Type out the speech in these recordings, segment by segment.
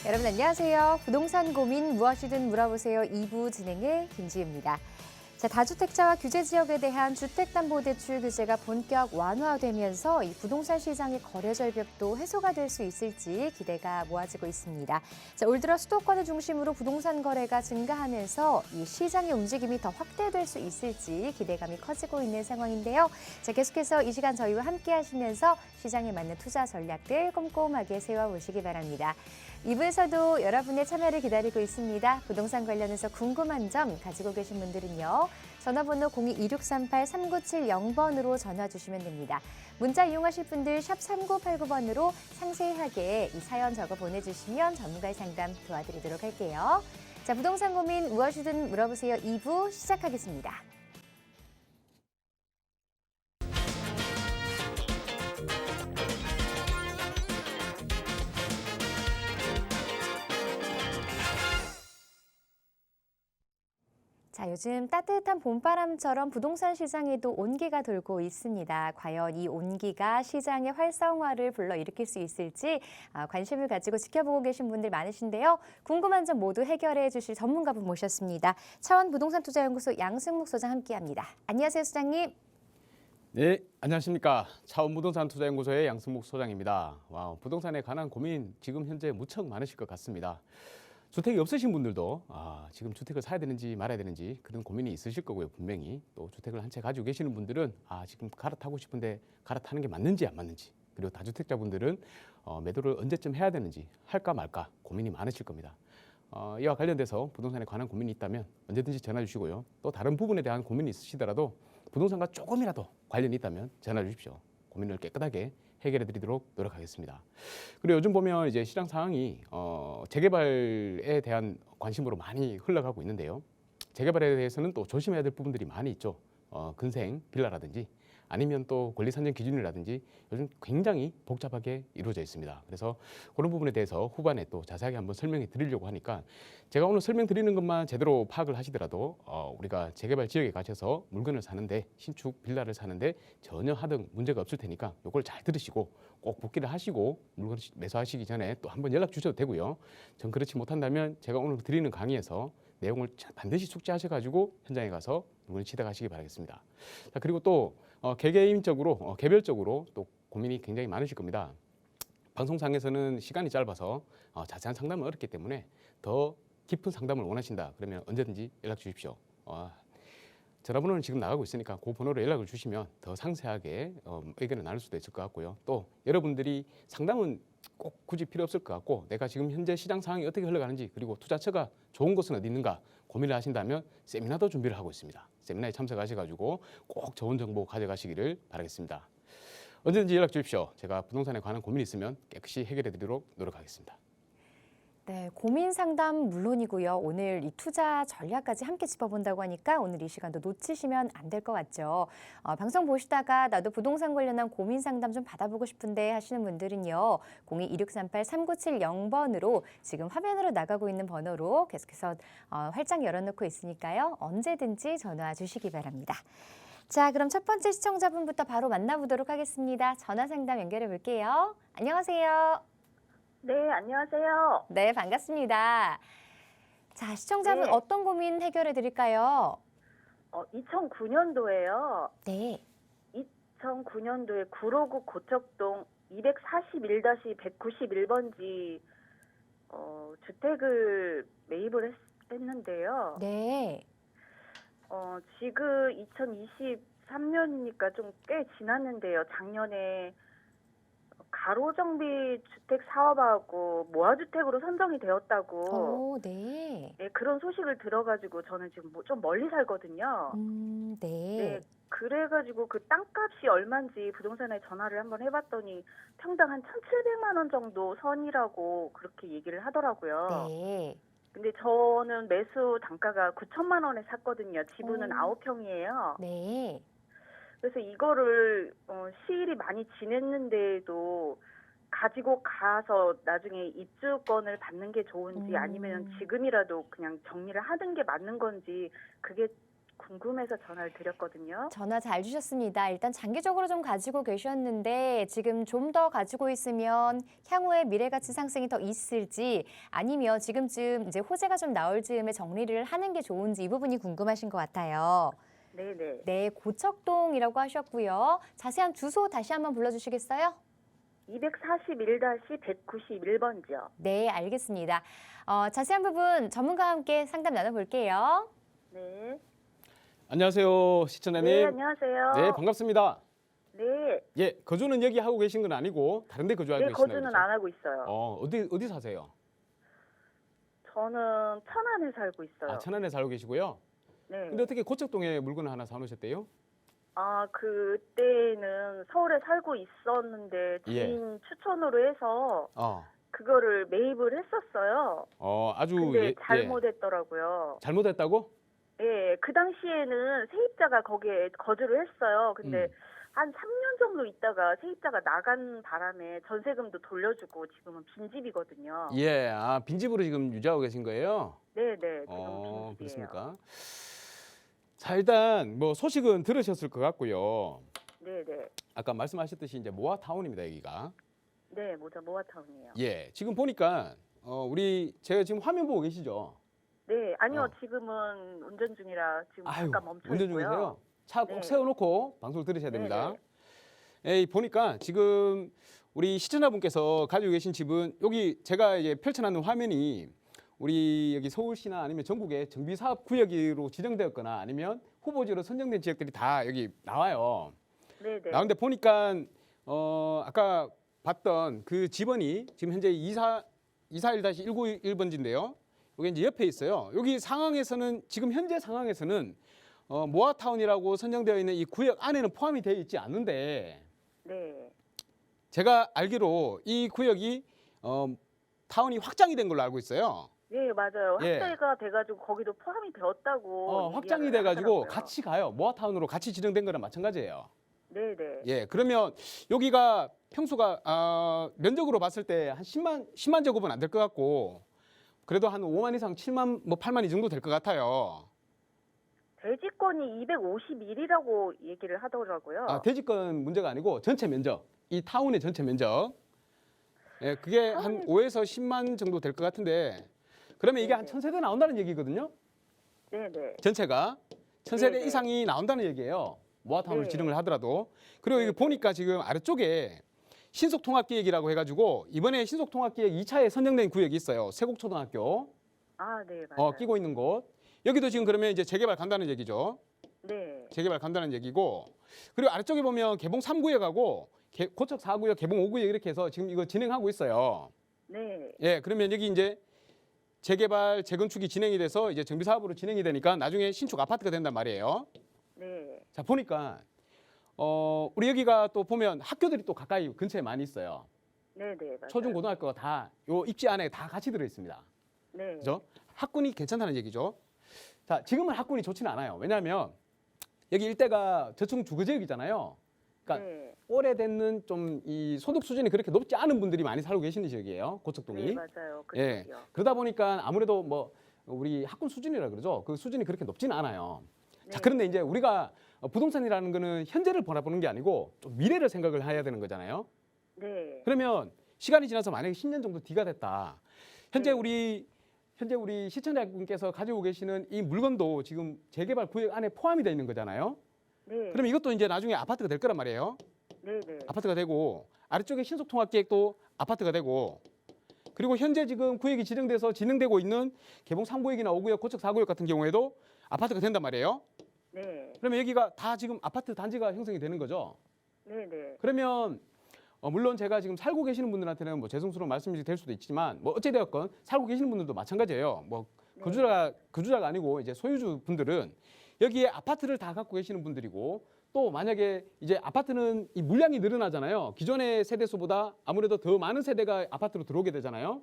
여러분 안녕하세요. 부동산 고민 무엇이든 물어보세요. 2부 진행의 김지우입니다. 자, 다주택자와 규제 지역에 대한 주택담보대출 규제가 본격 완화되면서 이 부동산 시장의 거래 절벽도 해소가 될 수 있을지 기대가 모아지고 있습니다. 자, 올 들어 수도권을 중심으로 부동산 거래가 증가하면서 이 시장의 움직임이 더 확대될 수 있을지 기대감이 커지고 있는 상황인데요. 자, 계속해서 이 시간 저희와 함께 하시면서 시장에 맞는 투자 전략들 꼼꼼하게 세워보시기 바랍니다. 2부에서도 여러분의 참여를 기다리고 있습니다. 부동산 관련해서 궁금한 점 가지고 계신 분들은요. 전화번호 02-2638-3970번으로 전화 주시면 됩니다. 문자 이용하실 분들 샵 3989번으로 상세하게 이 사연 적어 보내주시면 전문가의 상담 도와드리도록 할게요. 자, 부동산 고민 무엇이든 물어보세요. 2부 시작하겠습니다. 자, 요즘 따뜻한 봄바람처럼 부동산 시장에도 온기가 돌고 있습니다. 과연 이 온기가 시장의 활성화를 불러일으킬 수 있을지 관심을 가지고 지켜보고 계신 분들 많으신데요. 궁금한 점 모두 해결해 주실 전문가분 모셨습니다. 차원부동산투자연구소 양승묵 소장 함께합니다. 안녕하세요, 소장님. 네, 안녕하십니까. 차원부동산투자연구소의 양승묵 소장입니다. 부동산에 관한 고민 지금 현재 무척 많으실 것 같습니다. 주택이 없으신 분들도 지금 주택을 사야 되는지 말아야 되는지 그런 고민이 있으실 거고요, 분명히. 또 주택을 한 채 가지고 계시는 분들은 지금 갈아타고 싶은데 갈아타는 게 맞는지 안 맞는지, 그리고 다주택자분들은 매도를 언제쯤 해야 되는지 할까 말까 고민이 많으실 겁니다. 이와 관련돼서 부동산에 관한 고민이 있다면 언제든지 전화 주시고요. 또 다른 부분에 대한 고민이 있으시더라도 부동산과 조금이라도 관련이 있다면 전화 주십시오. 고민을 깨끗하게 해결해 드리도록 노력하겠습니다. 그리고 요즘 보면 이제 시장 상황이 재개발에 대한 관심으로 많이 흘러가고 있는데요. 재개발에 대해서는 또 조심해야 될 부분들이 많이 있죠. 근생 빌라라든지 아니면 또 권리산정 기준이라든지 요즘 굉장히 복잡하게 이루어져 있습니다. 그래서 그런 부분에 대해서 후반에 또 자세하게 한번 설명해 드리려고 하니까 제가 오늘 설명드리는 것만 제대로 파악을 하시더라도 우리가 재개발 지역에 가셔서 물건을 사는데, 신축 빌라를 사는데 전혀 하등 문제가 없을 테니까 이걸 잘 들으시고 꼭 복귀를 하시고 물건 매수하시기 전에 또 한번 연락 주셔도 되고요. 전 그렇지 못한다면 제가 오늘 드리는 강의에서 내용을 반드시 숙지하셔가지고 현장에 가서 물건을 취득하시기 바라겠습니다. 자, 그리고 또 개개인적으로 개별적으로 또 고민이 굉장히 많으실 겁니다. 방송상에서는 시간이 짧아서 자세한 상담은 어렵기 때문에 더 깊은 상담을 원하신다 그러면 언제든지 연락 주십시오. 전화번호는 지금 나가고 있으니까 그 번호로 연락을 주시면 더 상세하게 의견을 나눌 수도 있을 것 같고요. 또 여러분들이 상담은 꼭 굳이 필요 없을 것 같고, 내가 지금 현재 시장 상황이 어떻게 흘러가는지, 그리고 투자처가 좋은 곳은 어디 있는가 고민을 하신다면 세미나도 준비를 하고 있습니다. 세미나에 참석하셔가지고 꼭 좋은 정보 가져가시기를 바라겠습니다. 언제든지 연락 주십시오. 제가 부동산에 관한 고민이 있으면 깨끗이 해결해 드리도록 노력하겠습니다. 네, 고민 상담 물론이고요. 오늘 이 투자 전략까지 함께 짚어본다고 하니까 오늘 이 시간도 놓치시면 안 될 것 같죠. 방송 보시다가 나도 부동산 관련한 고민 상담 좀 받아보고 싶은데 하시는 분들은요. 02-2638-3970번으로 지금 화면으로 나가고 있는 번호로 계속해서 활짝 열어놓고 있으니까요. 언제든지 전화 주시기 바랍니다. 자, 그럼 첫 번째 시청자분부터 바로 만나보도록 하겠습니다. 전화 상담 연결해 볼게요. 안녕하세요. 네, 안녕하세요. 네, 반갑습니다. 자, 시청자분 네. 어떤 고민 해결해 드릴까요? 2009년도에요. 네. 2009년도에 구로구 고척동 241-191번지 주택을 매입을 했는데요. 네. 지금 2023년이니까 좀 꽤 지났는데요. 작년에 가로정비 주택 사업하고 모아주택으로 선정이 되었다고 오, 네. 네, 그런 소식을 들어가지고 저는 지금 좀 멀리 살거든요. 네. 네, 그래가지고 그 땅값이 얼마인지 부동산에 전화를 한번 해봤더니 평당 한 1,700만 원 정도 선이라고 그렇게 얘기를 하더라고요. 네. 근데 저는 매수 단가가 9천만 원에 샀거든요. 지분은 오. 9평이에요. 네. 그래서 이거를 시일이 많이 지냈는데도 가지고 가서 나중에 입주권을 받는 게 좋은지 아니면 지금이라도 그냥 정리를 하는 게 맞는 건지 그게 궁금해서 전화를 드렸거든요. 전화 잘 주셨습니다. 일단 장기적으로 좀 가지고 계셨는데 지금 좀 더 가지고 있으면 향후에 미래 가치 상승이 더 있을지 아니면 지금쯤 이제 호재가 좀 나올 즈음에 정리를 하는 게 좋은지 이 부분이 궁금하신 것 같아요. 네네. 네, 고척동이라고 하셨고요. 자세한 주소 다시 한번 불러주시겠어요? 241-191번지요. 네, 알겠습니다. 자세한 부분 전문가와 함께 상담 나눠볼게요. 네. 안녕하세요, 시청자님. 네, 안녕하세요. 네, 반갑습니다. 네. 예, 거주는 여기 하고 계신 건 아니고 다른 데 거주하고 네, 계시나요? 거주는 안 하고 있어요. 어디 사세요? 저는 천안에 살고 있어요. 아, 천안에 살고 계시고요. 네. 근데 어떻게 고척동에 물건을 하나 사놓으셨대요? 그때는 서울에 살고 있었는데 예. 지인 추천으로 해서 어, 그거를 매입을 했었어요. 아주 근데 잘못했더라고요. 잘못했다고? 예, 그 당시에는 세입자가 거기에 거주를 했어요. 근데 한 3년 정도 있다가 세입자가 나간 바람에 전세금도 돌려주고 지금은 빈집이거든요. 예, 빈집으로 지금 유지하고 계신 거예요? 네네, 지금 빈집이에요. 그렇습니까? 자, 일단 뭐 소식은 들으셨을 것 같고요. 네네. 아까 말씀하셨듯이 이제 모아타운입니다, 여기가. 네, 모아타운이에요. 예, 지금 보니까 제가 지금 화면 보고 계시죠? 네, 아니요, 지금은 운전 중이라 지금 잠깐 멈춰 운전 있고요. 중이세요? 차 꼭 네. 세워놓고 방송을 들으셔야 됩니다. 네네. 보니까 지금 우리 시청자분께서 가지고 계신 집은 여기 제가 이제 펼쳐놨는 화면이 우리 여기 서울시나 아니면 전국의 정비사업 구역으로 지정되었거나 아니면 후보지로 선정된 지역들이 다 여기 나와요. 네네. 나오는데 보니까 아까 봤던 그 집원이 지금 현재 241-191번지인데요. 여기 이제 옆에 있어요. 여기 상황에서는 지금 현재 상황에서는 모아타운이라고 선정되어 있는 이 구역 안에는 포함이 되어 있지 않는데 네. 제가 알기로 이 구역이 타운이 확장이 된 걸로 알고 있어요. 네, 맞아요. 예. 확대가 돼가지고 거기도 포함이 되었다고. 확장이 얘기를 돼가지고 하더라고요. 같이 가요. 모아타운으로 같이 지정된 거랑 마찬가지예요. 네네. 예, 그러면 여기가 평수가 면적으로 봤을 때 한 10만 제곱은 안 될 것 같고 그래도 한 5만 이상 7만 뭐 8만 이 정도 될 것 같아요. 대지권이 251이라고 얘기를 하더라고요. 대지권 문제가 아니고 전체 면적, 이 타운의 전체 면적. 예, 그게 한 5에서 10만 정도 될 것 같은데 그러면 이게 한 1000세대 나온다는 얘기거든요. 네네. 전체가 1000세대 네네. 이상이 나온다는 얘기예요. 모아타운을 네. 지정을 하더라도. 그리고 이게 보니까 지금 아래쪽에 신속통합기획이라고 해가지고 이번에 신속통합기획 2차에 선정된 구역이 있어요. 세곡초등학교 네, 맞아요. 끼고 있는 곳. 여기도 지금 그러면 이제 재개발 간다는 얘기죠. 네. 재개발 간다는 얘기고. 그리고 아래쪽에 보면 개봉 3구역하고 고척 4구역, 개봉 5구역 이렇게 해서 지금 이거 진행하고 있어요. 네. 예, 그러면 여기 이제 재개발, 재건축이 진행이 돼서 이제 정비 사업으로 진행이 되니까 나중에 신축 아파트가 된단 말이에요. 네. 자, 보니까 우리 여기가 또 보면 학교들이 또 가까이 근처에 많이 있어요. 네네. 맞아요. 초중 고등학교가 다 요 입지 안에 다 같이 들어 있습니다. 네. 그죠? 학군이 괜찮다는 얘기죠. 자, 지금은 학군이 좋지는 않아요. 왜냐하면 여기 일대가 저층 주거 지역이잖아요. 그러니까 네. 오래됐는 좀 이 소득 수준이 그렇게 높지 않은 분들이 많이 살고 계시는 지역이에요. 고척동이. 네, 맞아요. 예. 그쪽이요. 그러다 보니까 아무래도 뭐 우리 학군 수준이라 그러죠. 그 수준이 그렇게 높지는 않아요. 자, 네. 그런데 이제 우리가 부동산이라는 거는 현재를 바라보는 게 아니고 좀 미래를 생각을 해야 되는 거잖아요. 네. 그러면 시간이 지나서 만약에 10년 정도 뒤가 됐다. 현재 네. 우리 시청자분께서 가지고 계시는 이 물건도 지금 재개발 구역 안에 포함이 되어 있는 거잖아요. 네. 그러면 이것도 이제 나중에 아파트가 될 거란 말이에요. 네네. 아파트가 되고 아래쪽에 신속통합계획도 아파트가 되고 그리고 현재 지금 구역이 지정돼서 진행되고 있는 개봉 3구역이나 5구역, 고척 4구역 같은 경우에도 아파트가 된단 말이에요. 네. 그러면 여기가 다 지금 아파트 단지가 형성이 되는 거죠. 네네. 그러면 물론 제가 지금 살고 계시는 분들한테는 뭐 죄송스러운 말씀이 될 수도 있지만 뭐 어찌되었건 살고 계시는 분들도 마찬가지예요. 뭐 네. 거주자가 아니고 이제 소유주 분들은 여기에 아파트를 다 갖고 계시는 분들이고 또 만약에 이제 아파트는 이 물량이 늘어나잖아요. 기존의 세대수보다 아무래도 더 많은 세대가 아파트로 들어오게 되잖아요.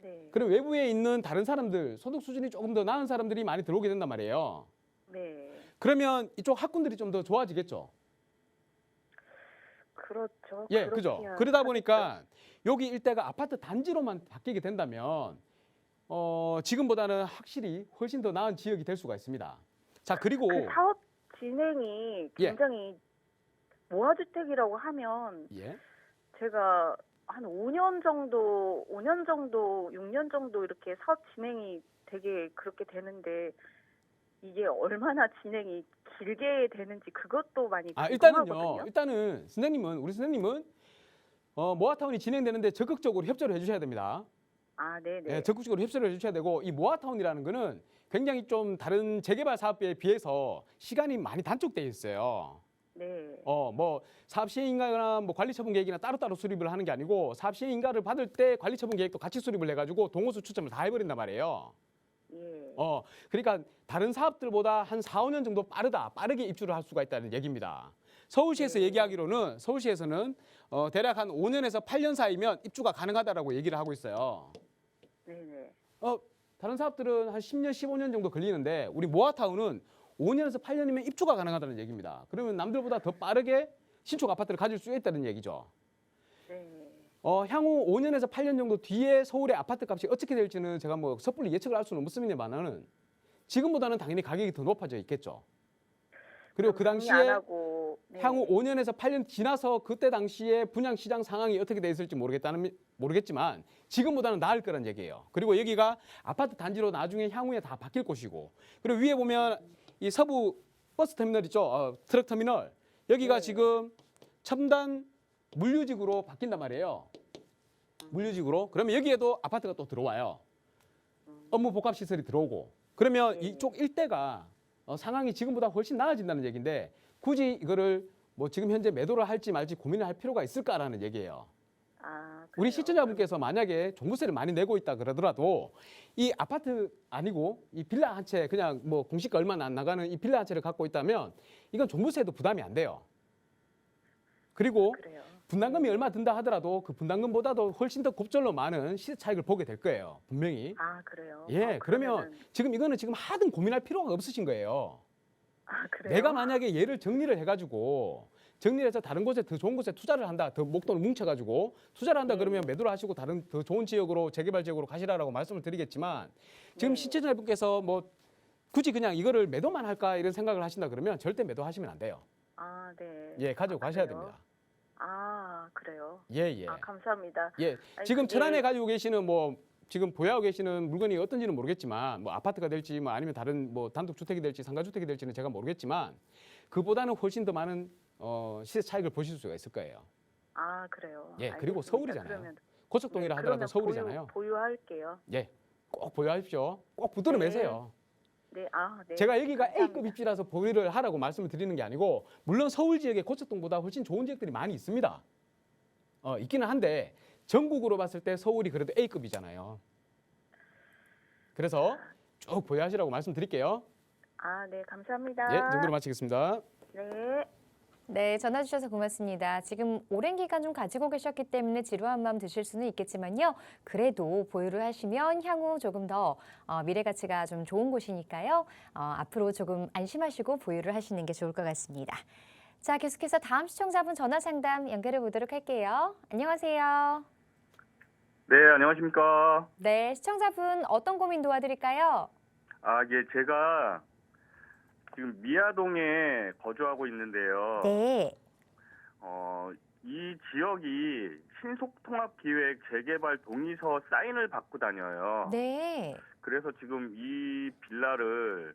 네. 그럼 외부에 있는 다른 사람들, 소득 수준이 조금 더 나은 사람들이 많이 들어오게 된단 말이에요. 네. 그러면 이쪽 학군들이 좀 더 좋아지겠죠. 그렇죠. 예, 그죠. 그렇게야 그러다 보니까 여기 일대가 아파트 단지로만 바뀌게 된다면 지금보다는 확실히 훨씬 더 나은 지역이 될 수가 있습니다. 자, 그리고 그 사업 진행이 예. 굉장히 모아주택이라고 하면 예. 제가 한 5년 정도, 6년 정도 이렇게 사업 진행이 되게 그렇게 되는데 이게 얼마나 진행이 길게 되는지 그것도 많이 궁금하거든요. 일단은 우리 선생님은 모아타운이 진행되는데 적극적으로 협조를 해주셔야 됩니다. 아, 네네. 예, 적극적으로 협조를 해주셔야 되고, 이 모아타운이라는 거는 굉장히 좀 다른 재개발 사업에 비해서 시간이 많이 단축되어 있어요. 네. 뭐 사업 시행 인가나 뭐 관리 처분 계획이나 따로따로 수립을 하는 게 아니고, 사업 시행 인가를 받을 때 관리 처분 계획도 같이 수립을 해가지고 동호수 추첨을 다 해버린단 말이에요. 예. 그러니까 다른 사업들보다 한 4, 5년 정도 빠르게 입주를 할 수가 있다는 얘기입니다. 서울시에서 네. 얘기하기로는 서울시에서는 대략 한 5년에서 8년 사이면 입주가 가능하다라고 얘기를 하고 있어요. 네네. 다른 사업들은 한 10년, 15년 정도 걸리는데 우리 모아타운은 5년에서 8년이면 입주가 가능하다는 얘기입니다. 그러면 남들보다 더 빠르게 신축 아파트를 가질 수 있다는 얘기죠. 네. 향후 5년에서 8년 정도 뒤에 서울의 아파트 값이 어떻게 될지는 제가 뭐 섣불리 예측을 할 수는 없습니다만은 지금보다는 당연히 가격이 더 높아져 있겠죠. 그리고 그 정리 당시에 안 하고, 네. 향후 5년에서 8년 지나서 그때 당시에 분양 시장 상황이 어떻게 돼 있을지 모르겠지만 지금보다는 나을 거란 얘기예요. 그리고 여기가 아파트 단지로 나중에 향후에 다 바뀔 곳이고, 그리고 위에 보면 이 서부 버스 터미널 있죠. 트럭 터미널. 여기가 네. 지금 첨단 물류지구로 바뀐단 말이에요. 물류지구로. 그러면 여기에도 아파트가 또 들어와요. 업무 복합 시설이 들어오고. 그러면 네. 이쪽 일대가 상황이 지금보다 훨씬 나아진다는 얘기인데, 굳이 이거를 뭐 지금 현재 매도를 할지 말지 고민을 할 필요가 있을까라는 얘기예요. 아, 우리 그래요? 시청자분께서 만약에 종부세를 많이 내고 있다 그러더라도 이 아파트 아니고 이 빌라 한 채, 그냥 뭐 공시가 얼마 안 나가는 이 빌라 한 채를 갖고 있다면 이건 종부세도 부담이 안 돼요. 그리고 그래요. 분담금이 얼마 든다 하더라도 그 분담금보다도 훨씬 더 곱절로 많은 시세 차익을 보게 될 거예요. 분명히. 아, 그래요? 예, 그러면 그러면은- 지금 이거는 지금 하등 고민할 필요가 없으신 거예요. 아, 그래요? 내가 만약에 얘를 정리를 해가지고 정리해서 다른 곳에 더 좋은 곳에 투자를 한다, 더 목돈을 뭉쳐가지고 투자를 한다 그러면 매도를 하시고 다른 더 좋은 지역으로, 재개발 지역으로 가시라라고 말씀을 드리겠지만, 지금 네. 시청자분께서 뭐 굳이 그냥 이거를 매도만 할까 이런 생각을 하신다 그러면 절대 매도하시면 안 돼요. 아, 네. 예, 가지고 가셔야 그래요? 됩니다. 아, 그래요? 예, 예. 아, 감사합니다. 예, 아니, 지금 그게- 천안에 가지고 계시는 뭐 지금 보유하고 계시는 물건이 어떤지는 모르겠지만, 뭐 아파트가 될지 뭐 아니면 다른 뭐 단독 주택이 될지 상가주택이 될지는 제가 모르겠지만, 그보다는 훨씬 더 많은 시세 차익을 보실 수가 있을 거예요. 아, 그래요? 예, 그리고 알겠습니다. 서울이잖아요. 그러면, 고척동이라 네, 하더라도 그러면 서울이잖아요. 보유할게요. 예, 꼭 보유하십시오. 꼭 붙들어 네. 매세요. 네, 아, 네. 제가 여기가 감사합니다. A급 입지라서 보유를 하라고 말씀을 드리는 게 아니고, 물론 서울 지역에 고척동보다 훨씬 좋은 지역들이 많이 있습니다. 있기는 한데 전국으로 봤을 때 서울이 그래도 A급이잖아요. 그래서 쭉 보유하시라고 말씀드릴게요. 아, 네, 감사합니다. 예, 이 정도로 마치겠습니다. 네. 네, 전화 주셔서 고맙습니다. 지금 오랜 기간 좀 가지고 계셨기 때문에 지루한 마음 드실 수는 있겠지만요. 그래도 보유를 하시면 향후 조금 더 미래 가치가 좀 좋은 곳이니까요. 앞으로 조금 안심하시고 보유를 하시는 게 좋을 것 같습니다. 자, 계속해서 다음 시청자분 전화 상담 연결해 보도록 할게요. 안녕하세요. 네, 안녕하십니까. 네, 시청자분 어떤 고민 도와드릴까요? 아, 예, 제가 지금 미아동에 거주하고 있는데요. 네. 이 지역이 신속통합기획 재개발 동의서 사인을 받고 다녀요. 네. 그래서 지금 이 빌라를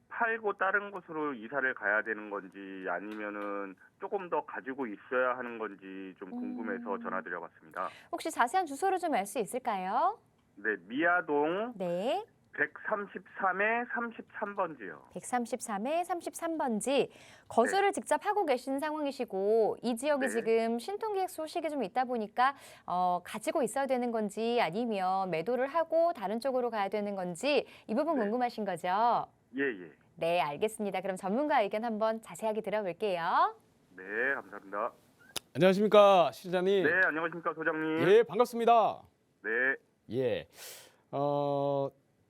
팔고 다른 곳으로 이사를 가야 되는 건지 아니면은 조금 더 가지고 있어야 하는 건지 좀 궁금해서 전화드려봤습니다. 혹시 자세한 주소를 좀 알 수 있을까요? 네, 미아동 네. 133에 33번지요. 133에 33번지 거주를 직접 하고 계신 상황이시고 이 지역이 네. 지금 신통기획 소식이 좀 있다 보니까 가지고 있어야 되는 건지 아니면 매도를 하고 다른 쪽으로 가야 되는 건지 이 부분 네. 궁금하신 거죠? 예, 예. 네, 알겠습니다. 그럼 전문가 의견 한번 자세하게 들어볼게요. 네, 감사합니다. 안녕하십니까, 실장님. 네, 안녕하십니까, 소장님. 예, 반갑습니다. 네, 예,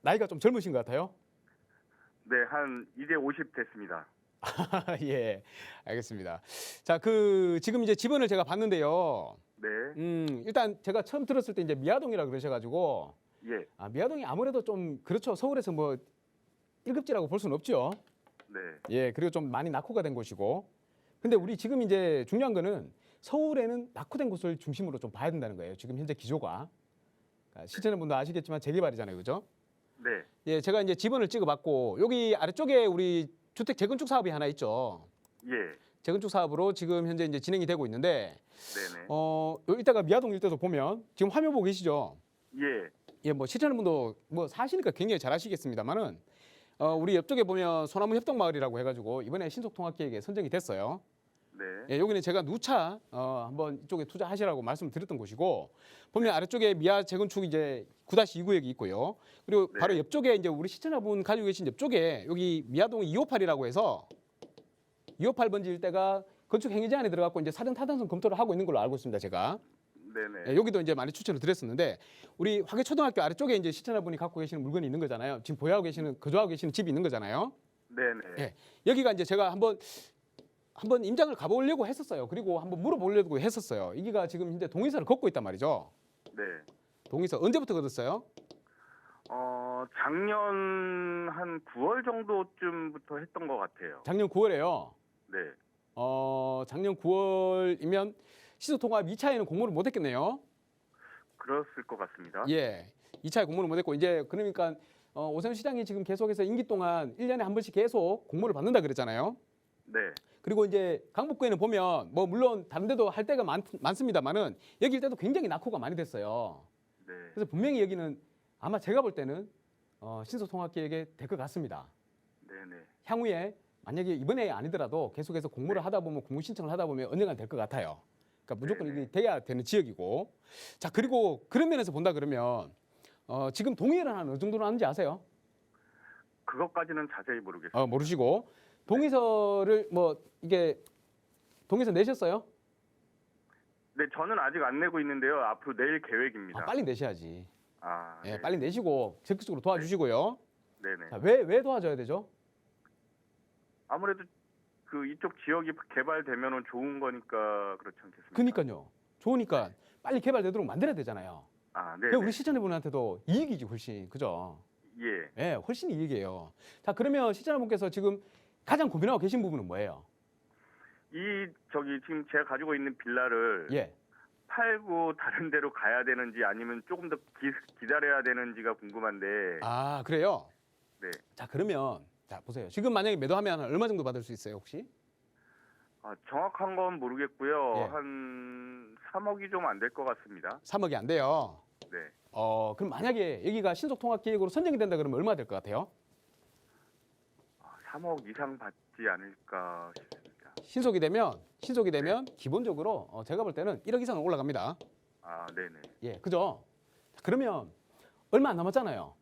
나이가 좀 젊으신 것 같아요. 네, 이제 50 됐습니다. 예, 알겠습니다. 자, 지금 이제 집원을 제가 봤는데요. 네, 일단 제가 처음 들었을 때 이제 미아동이라 그러셔가지고, 예, 미아동이 아무래도 좀 그렇죠. 서울에서 뭐 1급지라고 볼 수는 없죠. 예, 그리고 좀 많이 낙후가 된 곳이고. 근데 우리 지금 이제 중요한 거는 서울에는 낙후된 곳을 중심으로 좀 봐야 된다는 거예요. 지금 현재 기조가. 그러니까 시청자분도 아시겠지만 재개발이잖아요, 그죠? 네. 예, 제가 이제 지번을 찍어봤고 여기 아래쪽에 우리 주택 재건축 사업이 하나 있죠. 예. 재건축 사업으로 지금 현재 이제 진행이 되고 있는데, 네네. 이따가 미아동 일대도 보면 지금 화면 보고 계시죠? 예. 예, 뭐 시청자분도 뭐 사시니까 굉장히 잘 아시겠습니다만은 우리 옆쪽에 보면 소나무 협동마을이라고 해가지고 이번에 신속통합계획에 선정이 됐어요. 네. 예, 여기는 제가 누차 한번 이쪽에 투자하시라고 말씀드렸던 곳이고 보면 아래쪽에 미아 재건축 이제 9-2구역이 있고요. 그리고 네. 바로 옆쪽에 이제 우리 시청자분 가지고 계신 옆쪽에 여기 미아동 258이라고 해서 258번지 일대가 건축 행위 제한에 들어갔고 이제 사전 타당성 검토를 하고 있는 걸로 알고 있습니다, 제가. 네네. 예, 여기도 이제 많이 추천을 드렸었는데 우리 화계초등학교 아래쪽에 이제 시청자분이 갖고 계시는 물건이 있는 거잖아요. 지금 보유하고 계시는 거주하고 계시는 집이 있는 거잖아요. 네네. 예. 여기가 이제 제가 한번 임장을 가보려고 했었어요. 그리고 한번 물어보려고 했었어요. 여기가 지금 현재 동의서를 걷고 있단 말이죠. 네. 동의서 언제부터 걷었어요? 작년 한 9월 정도쯤부터 했던 것 같아요. 작년 9월에요. 네. 작년 9월이면 시도통합 2차에는 공모를 못했겠네요. 그랬을 것 같습니다. 예. 2차에 공모를 못했고 이제 그러니까 오세훈 시장이 지금 계속해서 임기 동안 1년에 한 번씩 계속 공모를 받는다 그랬잖아요. 네. 그리고 이제 강북구에는 보면 뭐 물론 다른 데도 할 때가 많습니다만은 여기 일때도 굉장히 낙후가 많이 됐어요. 네. 그래서 분명히 여기는 아마 제가 볼 때는 신속통합계획에 될 것 같습니다. 네네. 향후에 만약에 이번에 아니더라도 계속해서 공모를 하다 보면 공모 신청을 하다 보면 언젠간 될 것 같아요. 그러니까 무조건 네네. 이게 돼야 되는 지역이고. 자, 그리고 그런 면에서 본다 그러면 지금 동의를 한 어느 정도로 하는지 아세요? 그것까지는 자세히 모르겠습니다. 모르시고 동의서를 뭐 이게 동의서 내셨어요? 네, 저는 아직 안 내고 있는데요. 앞으로 내일 계획입니다. 빨리 내셔야지. 예, 네. 빨리 내시고 적극적으로 도와주시고요. 네네. 자, 왜 도와줘야 되죠? 아무래도 그 이쪽 지역이 개발되면은 좋은 거니까 그렇지 않겠습니까? 그러니까요. 좋으니까 빨리 개발되도록 만들어야 되잖아요. 네. 그 우리 시청자분한테도 이익이지 훨씬, 그죠? 예. 예, 훨씬 이익이에요. 자, 그러면 시청자분께서 지금 가장 고민하고 계신 부분은 뭐예요? 지금 제가 가지고 있는 빌라를 예, 팔고 다른 데로 가야 되는지 아니면 조금 더 기다려야 되는지가 궁금한데. 그래요? 네. 자, 그러면 자 보세요. 지금 만약에 매도하면 얼마 정도 받을 수 있어요, 혹시? 정확한 건 모르겠고요. 예. 한 3억이 좀 안 될 것 같습니다. 3억이 안 돼요. 네. 그럼 만약에 여기가 신속통합계획으로 선정이 된다 그러면 얼마 될 것 같아요? 3억 이상 받지 않을까 싶습니다. 신속이 되면 기본적으로 제가 볼 때는 1억 이상은 올라갑니다. 네네. 예, 그죠? 자, 그러면 얼마 안 남았잖아요.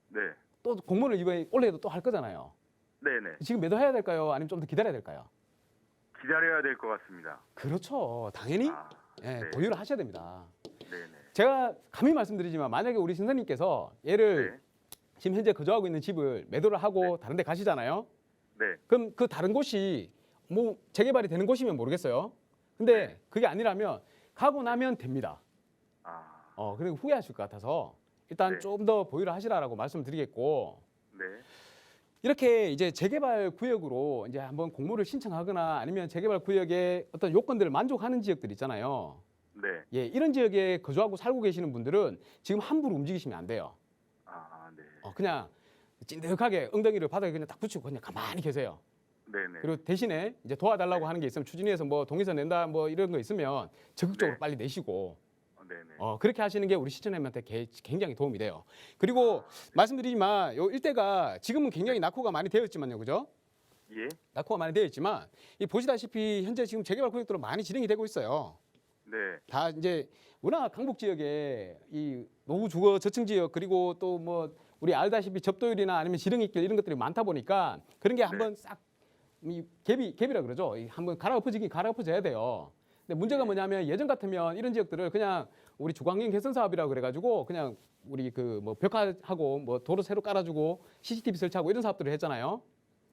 네. 또 공모를 이번에 올해도 또 할 거잖아요. 네네. 지금 매도해야 될까요? 아니면 좀 더 기다려야 될까요? 기다려야 될 것 같습니다. 그렇죠. 당연히 네. 보유를 하셔야 됩니다. 네네. 제가 감히 말씀드리지만 만약에 우리 신사님께서 얘를 네. 지금 현재 거주하고 있는 집을 매도를 하고 다른 데 가시잖아요. 네. 그럼 그 다른 곳이 뭐 재개발이 되는 곳이면 모르겠어요. 근데 네. 그게 아니라면 가고 나면 됩니다. 그리고 후회하실 것 같아서 일단 네. 좀 더 보유를 하시라라고 말씀드리겠고 네. 이렇게 이제 재개발 구역으로 이제 한번 공모를 신청하거나 아니면 재개발 구역의 어떤 요건들을 만족하는 지역들 있잖아요. 네. 예, 이런 지역에 거주하고 살고 계시는 분들은 지금 함부로 움직이시면 안 돼요. 네. 그냥 찐득하게 엉덩이를 바닥에 그냥 딱 붙이고 그냥 가만히 계세요. 네네. 그리고 대신에 이제 도와달라고 하는 게 있으면 추진위에서 뭐 동의서 낸다 뭐 이런 거 있으면 적극적으로 네. 빨리 내시고 네네. 그렇게 하시는 게 우리 시청자님한테 굉장히 도움이 돼요. 그리고 말씀드리지만 요 일대가 지금은 굉장히 낙후가 많이 되었지만요, 그죠? 예. 낙후가 많이 되어 있지만 이 보시다시피 현재 지금 재개발 구역들은 많이 진행이 되고 있어요. 네. 다 이제 워낙 강북 지역에 이 노후 주거 저층 지역 그리고 또 뭐 우리 알다시피 접도율이나 아니면 지렁이길 이런 것들이 많다 보니까 그런 게 한번 싹 이 갭이라 그러죠. 한번 갈아엎어져야 돼요. 근데 문제가 뭐냐면 예전 같으면 이런 지역들을 그냥 우리 주거환경 개선 사업이라고 그래가지고 그냥 우리 그 뭐 벽화하고 뭐 도로 새로 깔아주고 CCTV 설치하고 이런 사업들을 했잖아요.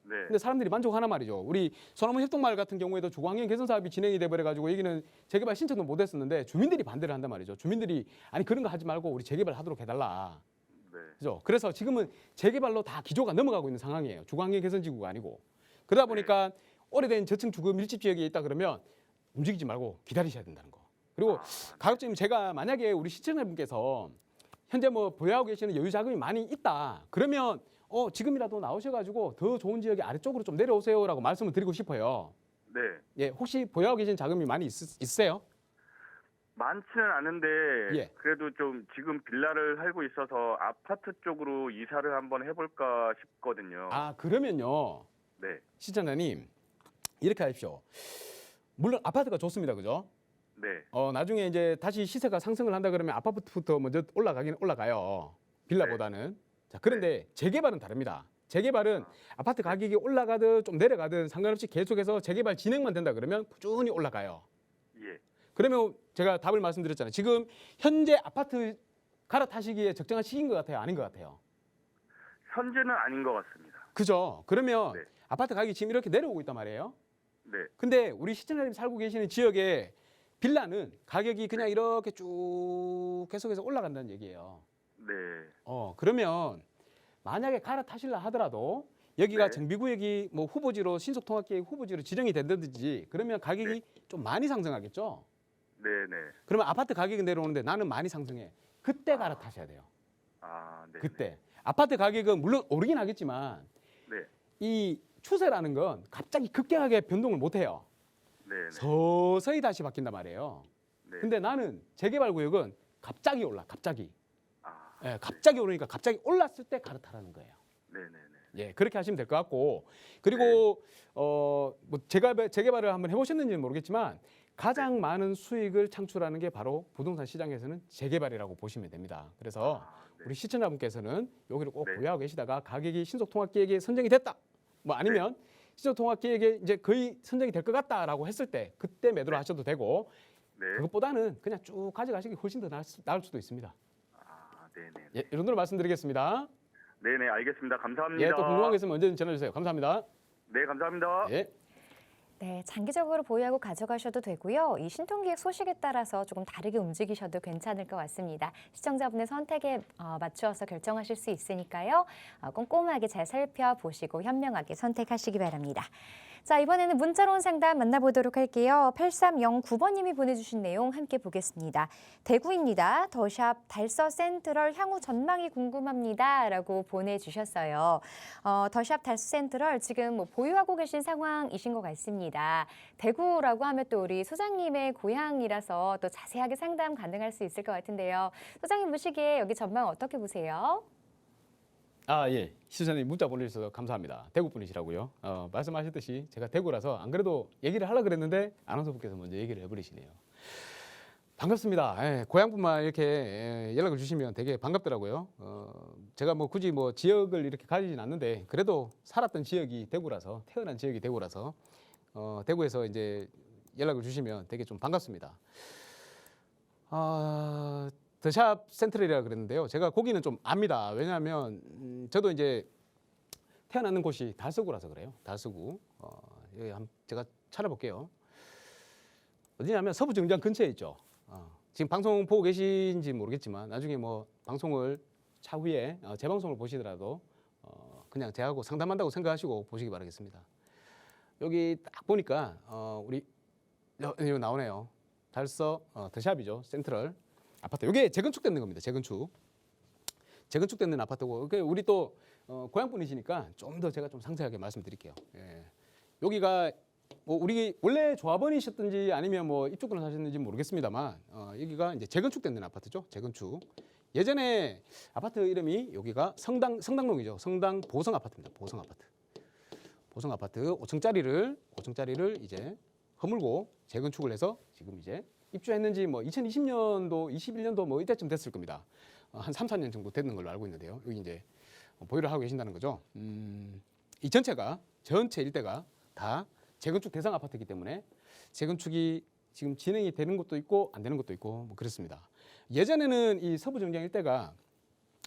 네. 근데 사람들이 만족하나 말이죠. 우리 소나무 협동마을 같은 경우에도 주거환경 개선 사업이 진행이 돼 버려가지고 여기는 재개발 신청도 못했었는데 주민들이 반대를 한단 말이죠. 주민들이 아니 그런 거 하지 말고 우리 재개발하도록 해달라. 네. 그죠? 그래서 지금은 재개발로 다 기조가 넘어가고 있는 상황이에요. 주거환경 개선 지구가 아니고. 그러다 보니까 오래된 저층 주거 밀집 지역에 있다 그러면 움직이지 말고 기다리셔야 된다는 거. 그리고 가급적 제가 만약에 우리 시청자분께서 현재 뭐 보유하고 계시는 여유 자금이 많이 있다. 그러면 지금이라도 나오셔가지고 더 좋은 지역의 아래쪽으로 좀 내려오세요라고 말씀을 드리고 싶어요. 네. 예, 혹시 보유하고 계신 자금이 많이 있으세요? 많지는 않은데 예. 그래도 좀 지금 빌라를 살고 있어서 아파트 쪽으로 이사를 한번 해볼까 싶거든요. 아, 그러면요. 네. 시청자님 이렇게 하십시오. 물론 아파트가 좋습니다. 그죠? 네. 나중에 이제 다시 시세가 상승을 한다 그러면 아파트부터 먼저 올라가긴 올라가요. 빌라보다는. 자, 그런데 재개발은 다릅니다. 재개발은 아파트 가격이 올라가든 좀 내려가든 상관없이 계속해서 재개발 진행만 된다 그러면 꾸준히 올라가요. 예. 그러면 제가 답을 말씀드렸잖아요. 지금 현재 아파트 갈아타시기에 적정한 시기인 것 같아요? 아닌 것 같아요? 현재는 아닌 것 같습니다. 그죠? 그러면 네. 아파트 가격이 지금 이렇게 내려오고 있단 말이에요. 네. 근데 우리 시청자님 살고 계시는 지역에 빌라는 가격이 그냥 이렇게 쭉 계속해서 올라간다는 얘기예요. 네. 그러면 만약에 갈아타실라 하더라도 여기가 네. 정비구역이 뭐 후보지로 신속통합계획 후보지로 지정이 된다든지 그러면 가격이 좀 많이 상승하겠죠. 네, 네. 그러면 아파트 가격이 내려오는데 나는 많이 상승해. 그때 갈아타셔야 돼요. 아, 네. 그때 아파트 가격은 물론 오르긴 하겠지만 네. 이 추세라는 건 갑자기 급격하게 변동을 못 해요. 네, 네. 서서히 다시 바뀐단 말이에요. 네. 근데 나는 재개발 구역은 갑자기 올라. 갑자기. 아, 예, 갑자기 오르니까 갑자기 올랐을 때 갈아타라는 거예요. 네, 네, 네. 예, 그렇게 하시면 될 것 같고, 그리고 뭐 재개발을 한번 해보셨는지는 모르겠지만 가장 많은 수익을 창출하는 게 바로 부동산 시장에서는 재개발이라고 보시면 됩니다. 그래서 네. 우리 시청자분께서는 여기를 꼭 네. 보유하고 계시다가 가격이 신속통합계획에 선정이 됐다, 뭐 아니면 신속통합계획에 이제 거의 선정이 될 것 같다라고 했을 때 그때 매도를 하셔도 되고, 네. 그것보다는 그냥 쭉 가져가시기 훨씬 더 나을 수도 있습니다. 아, 네, 네. 예, 이 정도로 말씀드리겠습니다. 네, 네, 알겠습니다. 감사합니다. 예, 또 궁금한 게 있으면 언제든 전화 주세요. 감사합니다. 네, 감사합니다. 예. 네, 장기적으로 보유하고 가져가셔도 되고요. 이 신통기획 소식에 따라서 조금 다르게 움직이셔도 괜찮을 것 같습니다. 시청자분의 선택에 맞추어서 결정하실 수 있으니까요. 꼼꼼하게 잘 살펴보시고 현명하게 선택하시기 바랍니다. 자, 이번에는 문자로 온 상담 만나보도록 할게요. 8309번님이 보내주신 내용 함께 보겠습니다. 대구입니다. 더샵 달서 센트럴 향후 전망이 궁금합니다. 라고 보내주셨어요. 더샵 달서 센트럴 지금 뭐 보유하고 계신 상황이신 것 같습니다. 대구라고 하면 또 우리 소장님의 고향이라서 또 자세하게 상담 가능할 수 있을 것 같은데요. 소장님 보시기에 여기 전망 어떻게 보세요? 아, 예. 시청자님 문자 보내주셔서 감사합니다. 대구 분이시라고요. 말씀하셨듯이 제가 대구라서 안 그래도 얘기를 하려고 그랬는데 아나운서분께서 먼저 얘기를 해버리시네요. 반갑습니다. 예, 고향분만 이렇게 연락을 주시면 되게 반갑더라고요. 제가 뭐 굳이 뭐 지역을 이렇게 가지진 않는데 그래도 살았던 지역이 대구라서, 태어난 지역이 대구라서 대구에서 이제 연락을 주시면 되게 좀 반갑습니다. 더샵 센트럴이라 그랬는데요. 제가 거기는 좀 압니다. 왜냐하면 저도 이제 태어나는 곳이 달서구라서 그래요. 달서구. 여기 제가 찾아볼게요. 어디냐면 서부정장 근처에 있죠. 지금 방송 보고 계신지 모르겠지만 나중에 뭐 방송을 차후에 재방송을 보시더라도 그냥 제하고 상담한다고 생각하시고 보시기 바라겠습니다. 여기 딱 보니까 우리 여기 나오네요. 달서 더샵이죠. 센트럴. 아파트. 이게 재건축되는 겁니다. 재건축되는 아파트고, 우리 또 고향 분이시니까 좀 더 제가 좀 상세하게 말씀드릴게요. 예. 여기가 뭐 우리 원래 조합원이셨든지 아니면 뭐 입주권을 사셨는지 모르겠습니다만 여기가 이제 재건축되는 아파트죠. 재건축. 예전에 아파트 이름이 여기가 성당동이죠. 성당 보성 아파트입니다. 보성 아파트. 보성 아파트 5층짜리를 이제 허물고 재건축을 해서 지금 이제 입주했는지 뭐 2020년도, 21년도 뭐 이때쯤 됐을 겁니다. 한 3, 4년 정도 됐는 걸로 알고 있는데요. 여기 이제 보유를 하고 계신다는 거죠. 이 전체 일대가 다 재건축 대상 아파트이기 때문에 재건축이 지금 진행이 되는 것도 있고 안 되는 것도 있고 뭐 그렇습니다. 예전에는 이 서부정장 일대가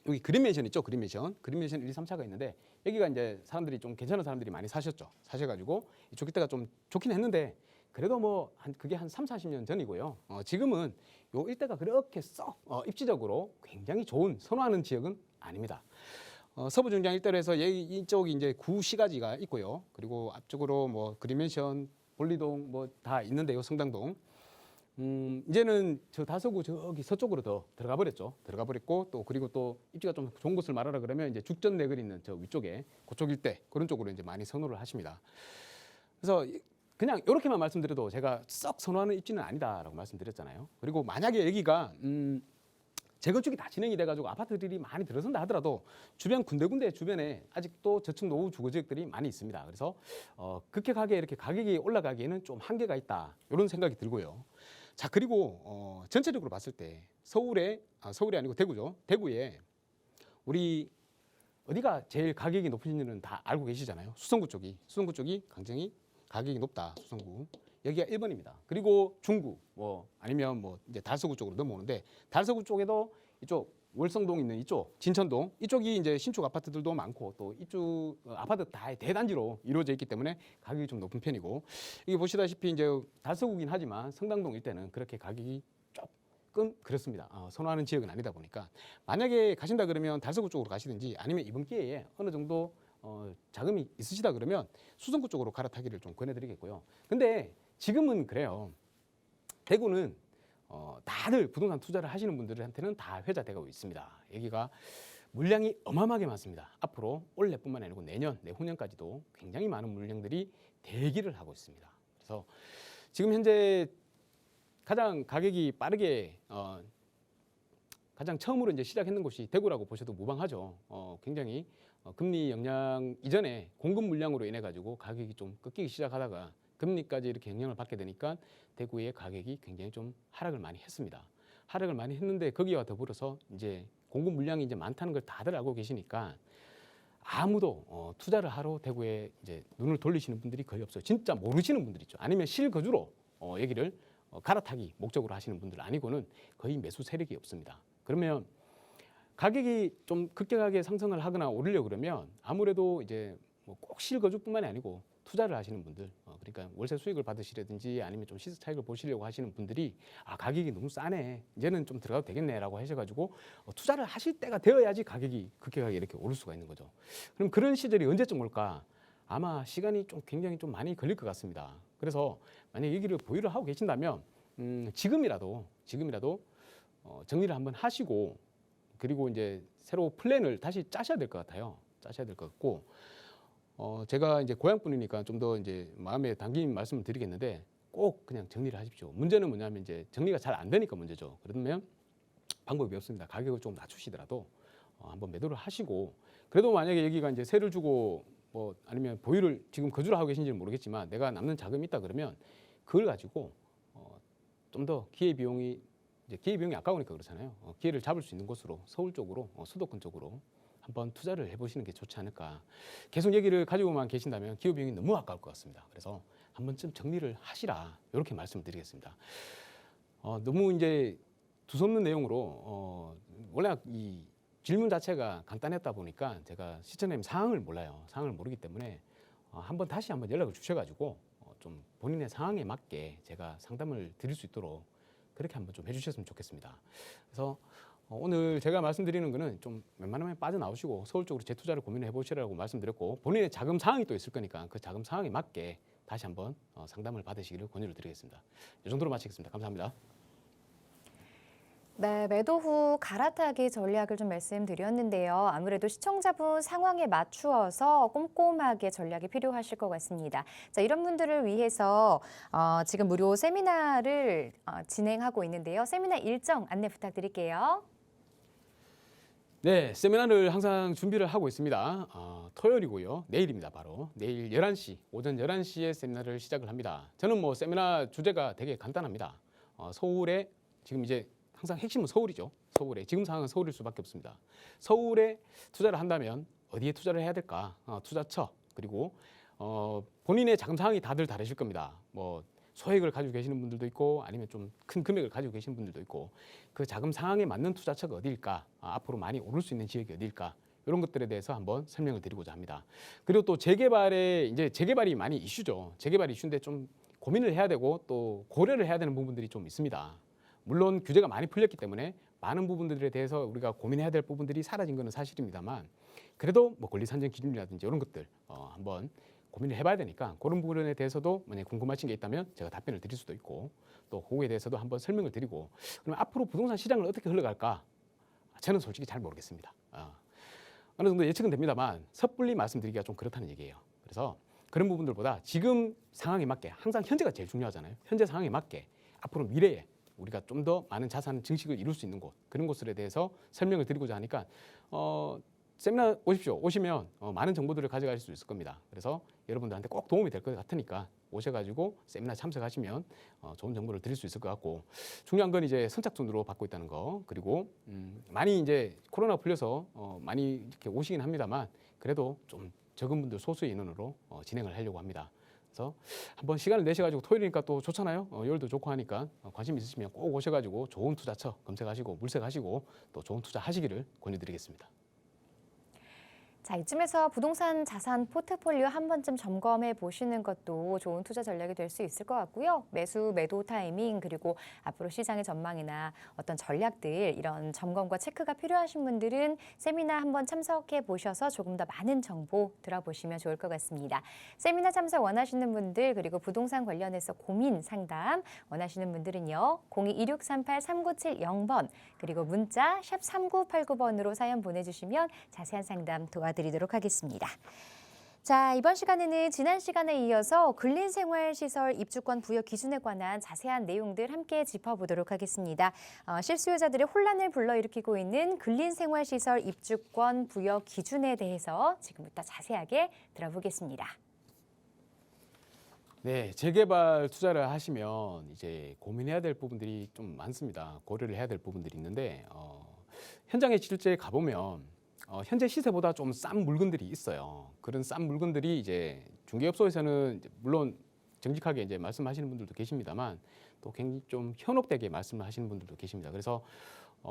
여기 그린맨션 있죠. 그린맨션 1, 2, 3차가 있는데 여기가 이제 사람들이 좀 괜찮은 사람들이 많이 사셔가지고 이쪽 일대가 좀 좋긴 했는데 그래도 뭐 그게 한 3, 40년 전이고요. 지금은 요 일대가 그렇게 썩 입지적으로 굉장히 좋은 선호하는 지역은 아닙니다. 서부 중장 일대로 해서 이쪽이 이제 구시가지가 있고요. 그리고 앞쪽으로 뭐 그린맨션, 볼리동 뭐 다 있는데요. 성당동. 이제는 저 다서구 저기 서쪽으로 더 들어가 버렸죠. 들어가 버렸고 또 그리고 또 입지가 좀 좋은 곳을 말하라 그러면 이제 죽전 내거리 있는 저 위쪽에 그쪽 일대 그런 쪽으로 이제 많이 선호를 하십니다. 그래서 그냥 이렇게만 말씀드려도 제가 썩 선호하는 입지는 아니다라고 말씀드렸잖아요. 그리고 만약에 여기가 재건축이 다 진행이 돼가지고 아파트들이 많이 들어선다 하더라도 주변 군데군데 주변에 아직도 저층 노후 주거지역들이 많이 있습니다. 그래서 급격하게 이렇게 가격이 올라가기에는 좀 한계가 있다 이런 생각이 들고요. 자 그리고 전체적으로 봤을 때 서울이 아니고 대구죠. 대구에 우리 어디가 제일 가격이 높은지는 다 알고 계시잖아요. 수성구 쪽이 굉장히 가격이 높다. 수성구 여기가 1번입니다. 그리고 중구 뭐 아니면 뭐 이제 달서구 쪽으로 넘어오는데 달서구 쪽에도 이쪽 월성동 있는 이쪽 진천동 이쪽이 이제 신축 아파트들도 많고 또 이쪽 아파트 다 대단지로 이루어져 있기 때문에 가격이 좀 높은 편이고 이게 보시다시피 이제 달서구긴 하지만 성당동 일대는 그렇게 가격이 조금 그렇습니다. 선호하는 지역은 아니다 보니까 만약에 가신다 그러면 달서구 쪽으로 가시든지 아니면 이번 기회에 어느 정도 자금이 있으시다 그러면 수성구 쪽으로 갈아타기를 좀 권해드리겠고요. 근데 지금은 그래요. 대구는 다들 부동산 투자를 하시는 분들한테는 다 회자되고 있습니다. 여기가 물량이 어마어마하게 많습니다. 앞으로 올해뿐만 아니고 내년, 내후년까지도 굉장히 많은 물량들이 대기를 하고 있습니다. 그래서 지금 현재 가장 가격이 빠르게 가장 처음으로 이제 시작했는 곳이 대구라고 보셔도 무방하죠. 굉장히 금리 영향 이전에 공급 물량으로 인해 가지고 가격이 좀 꺾이기 시작하다가 금리까지 이렇게 영향을 받게 되니까 대구의 가격이 굉장히 좀 하락을 많이 했습니다. 하락을 많이 했는데 거기와 더불어서 이제 공급 물량이 이제 많다는 걸 다들 알고 계시니까 아무도 투자를 하러 대구에 이제 눈을 돌리시는 분들이 거의 없어요. 진짜 모르시는 분들 있죠. 아니면 실거주로 여기를 갈아타기 목적으로 하시는 분들 아니고는 거의 매수 세력이 없습니다. 그러면 가격이 좀 급격하게 상승을 하거나 오르려 그러면 아무래도 이제 뭐 꼭 실거주뿐만이 아니고 투자를 하시는 분들, 그러니까 월세 수익을 받으시라든지 아니면 좀 시세 차익을 보시려고 하시는 분들이 가격이 너무 싸네, 이제는 좀 들어가도 되겠네라고 하셔가지고 투자를 하실 때가 되어야지 가격이 급격하게 이렇게 오를 수가 있는 거죠. 그럼 그런 시절이 언제쯤 올까? 아마 시간이 좀 굉장히 좀 많이 걸릴 것 같습니다. 그래서 만약 여기를 보유를 하고 계신다면 지금이라도 정리를 한번 하시고 그리고 이제 새로 플랜을 다시 짜셔야 될 것 같아요. 짜셔야 될 것 같고. 제가 이제 고향 분이니까 좀 더 이제 마음에 담긴 말씀을 드리겠는데 꼭 그냥 정리를 하십시오. 문제는 뭐냐면 이제 정리가 잘 안 되니까 문제죠. 그러면 방법이 없습니다. 가격을 좀 낮추시더라도 한번 매도를 하시고 그래도 만약에 여기가 이제 세를 주고 뭐 아니면 보유를 지금 거주를 하고 계신지는 모르겠지만 내가 남는 자금이 있다 그러면 그걸 가지고 좀 더 기회비용이 아까우니까 그렇잖아요. 기회를 잡을 수 있는 곳으로 서울 쪽으로 수도권 쪽으로 한번 투자를 해보시는 게 좋지 않을까. 계속 얘기를 가지고만 계신다면 기회비용이 너무 아까울 것 같습니다. 그래서 한 번쯤 정리를 하시라 이렇게 말씀을 드리겠습니다. 너무 이제 두서없는 내용으로 원래 이 질문 자체가 간단했다 보니까 제가 시청자님 상황을 몰라요. 상황을 모르기 때문에 다시 한번 연락을 주셔가지고 좀 본인의 상황에 맞게 제가 상담을 드릴 수 있도록 그렇게 한번 좀 해주셨으면 좋겠습니다. 그래서 오늘 제가 말씀드리는 거는 좀 웬만하면 빠져나오시고 서울 쪽으로 재투자를 고민해 보시라고 말씀드렸고 본인의 자금 상황이 또 있을 거니까 그 자금 상황에 맞게 다시 한번 상담을 받으시기를 권유를 드리겠습니다. 이 정도로 마치겠습니다. 감사합니다. 네, 매도 후 갈아타기 전략을 좀 말씀드렸는데요. 아무래도 시청자분 상황에 맞추어서 꼼꼼하게 전략이 필요하실 것 같습니다. 자, 이런 분들을 위해서 지금 무료 세미나를 진행하고 있는데요. 세미나 일정 안내 부탁드릴게요. 네, 세미나를 항상 준비를 하고 있습니다. 토요일이고요. 내일입니다. 바로 내일 11시, 오전 11시에 세미나를 시작을 합니다. 저는 뭐 세미나 주제가 되게 간단합니다. 서울에 지금 이제 항상 핵심은 서울이죠. 서울에 지금 상황은 서울일 수밖에 없습니다. 서울에 투자를 한다면 어디에 투자를 해야 될까? 투자처 그리고 본인의 자금 상황이 다들 다르실 겁니다. 뭐 소액을 가지고 계시는 분들도 있고 아니면 좀 큰 금액을 가지고 계시는 분들도 있고 그 자금 상황에 맞는 투자처가 어디일까? 앞으로 많이 오를 수 있는 지역이 어디일까? 이런 것들에 대해서 한번 설명을 드리고자 합니다. 그리고 또 재개발이 많이 이슈죠. 재개발 이슈인데 좀 고민을 해야 되고 또 고려를 해야 되는 부분들이 좀 있습니다. 물론 규제가 많이 풀렸기 때문에 많은 부분들에 대해서 우리가 고민해야 될 부분들이 사라진 것은 사실입니다만 그래도 뭐 권리 산정 기준이라든지 이런 것들 한번 고민을 해봐야 되니까 그런 부분에 대해서도 만약에 궁금하신 게 있다면 제가 답변을 드릴 수도 있고 또 그거에 대해서도 한번 설명을 드리고 그러면 앞으로 부동산 시장을 어떻게 흘러갈까 저는 솔직히 잘 모르겠습니다. 어느 정도 예측은 됩니다만 섣불리 말씀드리기가 좀 그렇다는 얘기예요. 그래서 그런 부분들보다 지금 상황에 맞게 항상 현재가 제일 중요하잖아요. 현재 상황에 맞게 앞으로 미래에 우리가 좀 더 많은 자산 증식을 이룰 수 있는 곳 그런 곳들에 대해서 설명을 드리고자 하니까 세미나 오십시오. 오시면 많은 정보들을 가져갈 수 있을 겁니다. 그래서 여러분들한테 꼭 도움이 될 것 같으니까 오셔가지고 세미나 참석하시면 좋은 정보를 드릴 수 있을 것 같고 중요한 건 이제 선착순으로 받고 있다는 거 그리고 많이 이제 코로나 풀려서 많이 이렇게 오시긴 합니다만 그래도 좀 적은 분들 소수의 인원으로 진행을 하려고 합니다. 그래서 한번 시간을 내셔가지고 토요일이니까 또 좋잖아요. 요일도 좋고 하니까 관심 있으시면 꼭 오셔가지고 좋은 투자처 검색하시고 물색하시고 또 좋은 투자 하시기를 권유드리겠습니다. 자, 이쯤에서 부동산 자산 포트폴리오 한 번쯤 점검해 보시는 것도 좋은 투자 전략이 될 수 있을 것 같고요. 매수, 매도 타이밍 그리고 앞으로 시장의 전망이나 어떤 전략들 이런 점검과 체크가 필요하신 분들은 세미나 한번 참석해 보셔서 조금 더 많은 정보 들어보시면 좋을 것 같습니다. 세미나 참석 원하시는 분들 그리고 부동산 관련해서 고민 상담 원하시는 분들은요. 02-2638-3970번 그리고 문자 샵 3989번으로 사연 보내주시면 자세한 상담 도와드리도록 하겠습니다. 자, 이번 시간에는 지난 시간에 이어서 근린생활시설 입주권 부여 기준에 관한 자세한 내용들 함께 짚어보도록 하겠습니다. 실수요자들의 혼란을 불러일으키고 있는 근린생활시설 입주권 부여 기준에 대해서 지금부터 자세하게 들어보겠습니다. 네, 재개발 투자를 하시면 이제 고민해야 될 부분들이 좀 많습니다. 고려를 해야 될 부분들이 있는데 현장에 실제 가보면 현재 시세보다 좀 싼 물건들이 있어요. 그런 싼 물건들이 이제 중개업소에서는 이제 물론 정직하게 이제 말씀하시는 분들도 계십니다만 또 굉장히 좀 현혹되게 말씀을 하시는 분들도 계십니다. 그래서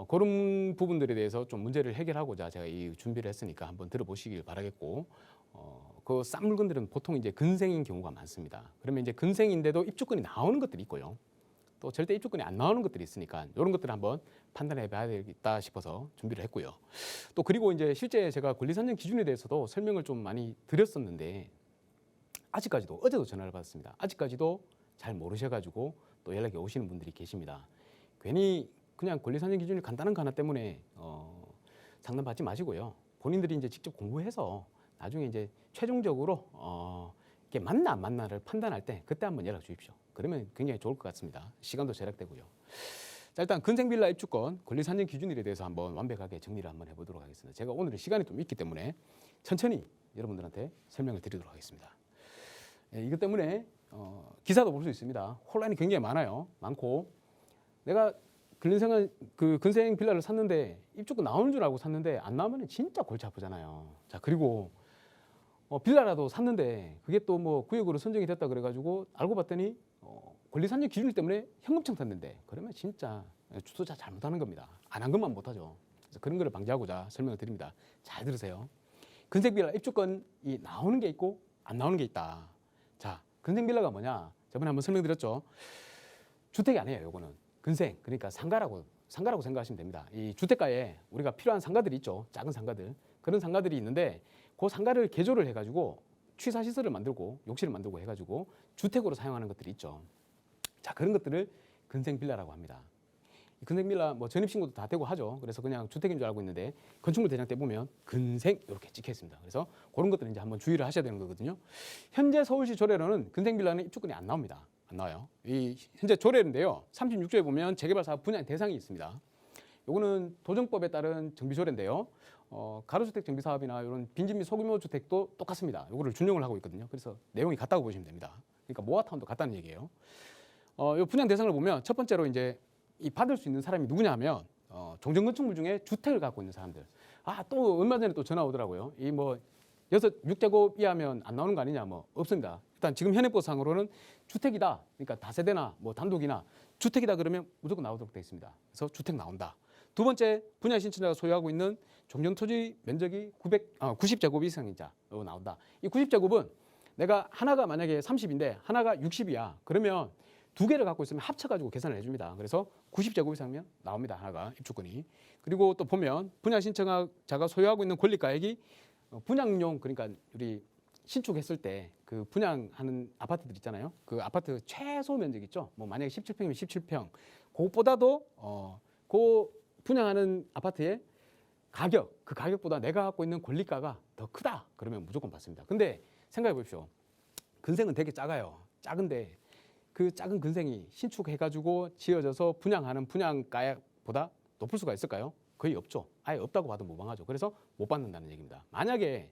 그런 부분들에 대해서 좀 문제를 해결하고자 제가 이 준비를 했으니까 한번 들어보시길 바라겠고 그 싼 물건들은 보통 이제 근생인 경우가 많습니다. 그러면 이제 근생인데도 입주권이 나오는 것들이 있고요. 또 절대 입주권이 안 나오는 것들이 있으니까 이런 것들을 한번 판단해 봐야 되겠다 싶어서 준비를 했고요. 또 그리고 이제 실제 제가 권리산정 기준에 대해서도 설명을 좀 많이 드렸었는데 아직까지도 어제도 전화를 받았습니다. 아직까지도 잘 모르셔가지고 또 연락이 오시는 분들이 계십니다. 괜히 그냥 권리산정 기준이 간단한 거 하나 때문에 상담 받지 마시고요. 본인들이 이제 직접 공부해서 나중에 이제 최종적으로 이게 맞나 안 맞나를 판단할 때 그때 한번 연락 주십시오. 그러면 굉장히 좋을 것 같습니다. 시간도 절약되고요. 자, 일단 근생빌라 입주권 권리산정 기준에 대해서 한번 완벽하게 정리를 한번 해보도록 하겠습니다. 제가 오늘은 시간이 좀 있기 때문에 천천히 여러분들한테 설명을 드리도록 하겠습니다. 이것 때문에 기사도 볼 수 있습니다. 혼란이 굉장히 많고 내가 근생 빌라를 샀는데 입주권 나오는 줄 알고 샀는데 안 나오면 진짜 골치 아프잖아요. 자, 그리고 빌라라도 샀는데 그게 또 뭐 구역으로 선정이 됐다 그래가지고 알고 봤더니 권리산정 기준 때문에 현금청 탔는데 그러면 진짜 투자 잘못하는 겁니다. 안 한 것만 못하죠. 그래서 그런 거를 방지하고자 설명을 드립니다. 잘 들으세요. 근생빌라 입주권이 나오는 게 있고 안 나오는 게 있다. 자, 근생빌라가 뭐냐? 저번에 한번 설명드렸죠. 주택이 아니에요. 요거는 근생, 그러니까 상가라고 생각하시면 됩니다. 이 주택가에 우리가 필요한 상가들이 있죠. 작은 상가들. 그런 상가들이 있는데 그 상가를 개조를 해가지고 취사시설을 만들고 욕실을 만들고 해가지고 주택으로 사용하는 것들이 있죠. 자, 그런 것들을 근생빌라라고 합니다. 근생빌라 뭐 전입신고도 다 되고 하죠. 그래서 그냥 주택인 줄 알고 있는데 건축물 대장 때 보면 근생 이렇게 찍혀 있습니다. 그래서 그런 것들은 이제 한번 주의를 하셔야 되는 거거든요. 현재 서울시 조례로는 근생빌라는 입주권이 안 나옵니다. 안 나와요. 이 현재 조례인데요. 36조에 보면 재개발 사업 분야 대상이 있습니다. 요거는 도정법에 따른 정비조례인데요. 가로주택 정비사업이나 이런 빈집 및 소규모 주택도 똑같습니다. 요거를 준용을 하고 있거든요. 그래서 내용이 같다고 보시면 됩니다. 그러니까 모아타운도 같다는 얘기예요. 요 분양 대상을 보면 첫 번째로 이제 이 받을 수 있는 사람이 누구냐 하면 종전건축물 중에 주택을 갖고 있는 사람들. 또 얼마 전에 또 전화 오더라고요. 이 뭐 6제곱 이하면 안 나오는 거 아니냐? 뭐 없습니다. 일단 지금 현행법상으로는 주택이다. 그러니까 다세대나 뭐 단독이나 주택이다 그러면 무조건 나오도록 되어 있습니다. 그래서 주택 나온다. 두 번째, 분양 신청자가 소유하고 있는 종전 토지 면적이 90제곱 이상이자 나온다. 이 90제곱은 내가 하나가 만약에 30인데 하나가 60이야. 그러면 두 개를 갖고 있으면 합쳐가지고 계산을 해줍니다. 그래서 90제곱 이상이면 나옵니다. 하나가 입주권이. 그리고 또 보면 분양 신청자가 소유하고 있는 권리가액이 분양용 그러니까 우리 신축했을 때 그 분양하는 아파트들 있잖아요. 그 아파트 최소 면적 있죠. 뭐 만약에 17평이면 17평. 그것보다도 그 분양하는 아파트의 가격, 그 가격보다 내가 갖고 있는 권리가가 더 크다. 그러면 무조건 받습니다. 근데 생각해 보십시오. 근생은 되게 작아요. 작은데 그 작은 근생이 신축해가지고 지어져서 분양하는 분양가보다 높을 수가 있을까요? 거의 없죠. 아예 없다고 봐도 무방하죠. 그래서 못 받는다는 얘기입니다. 만약에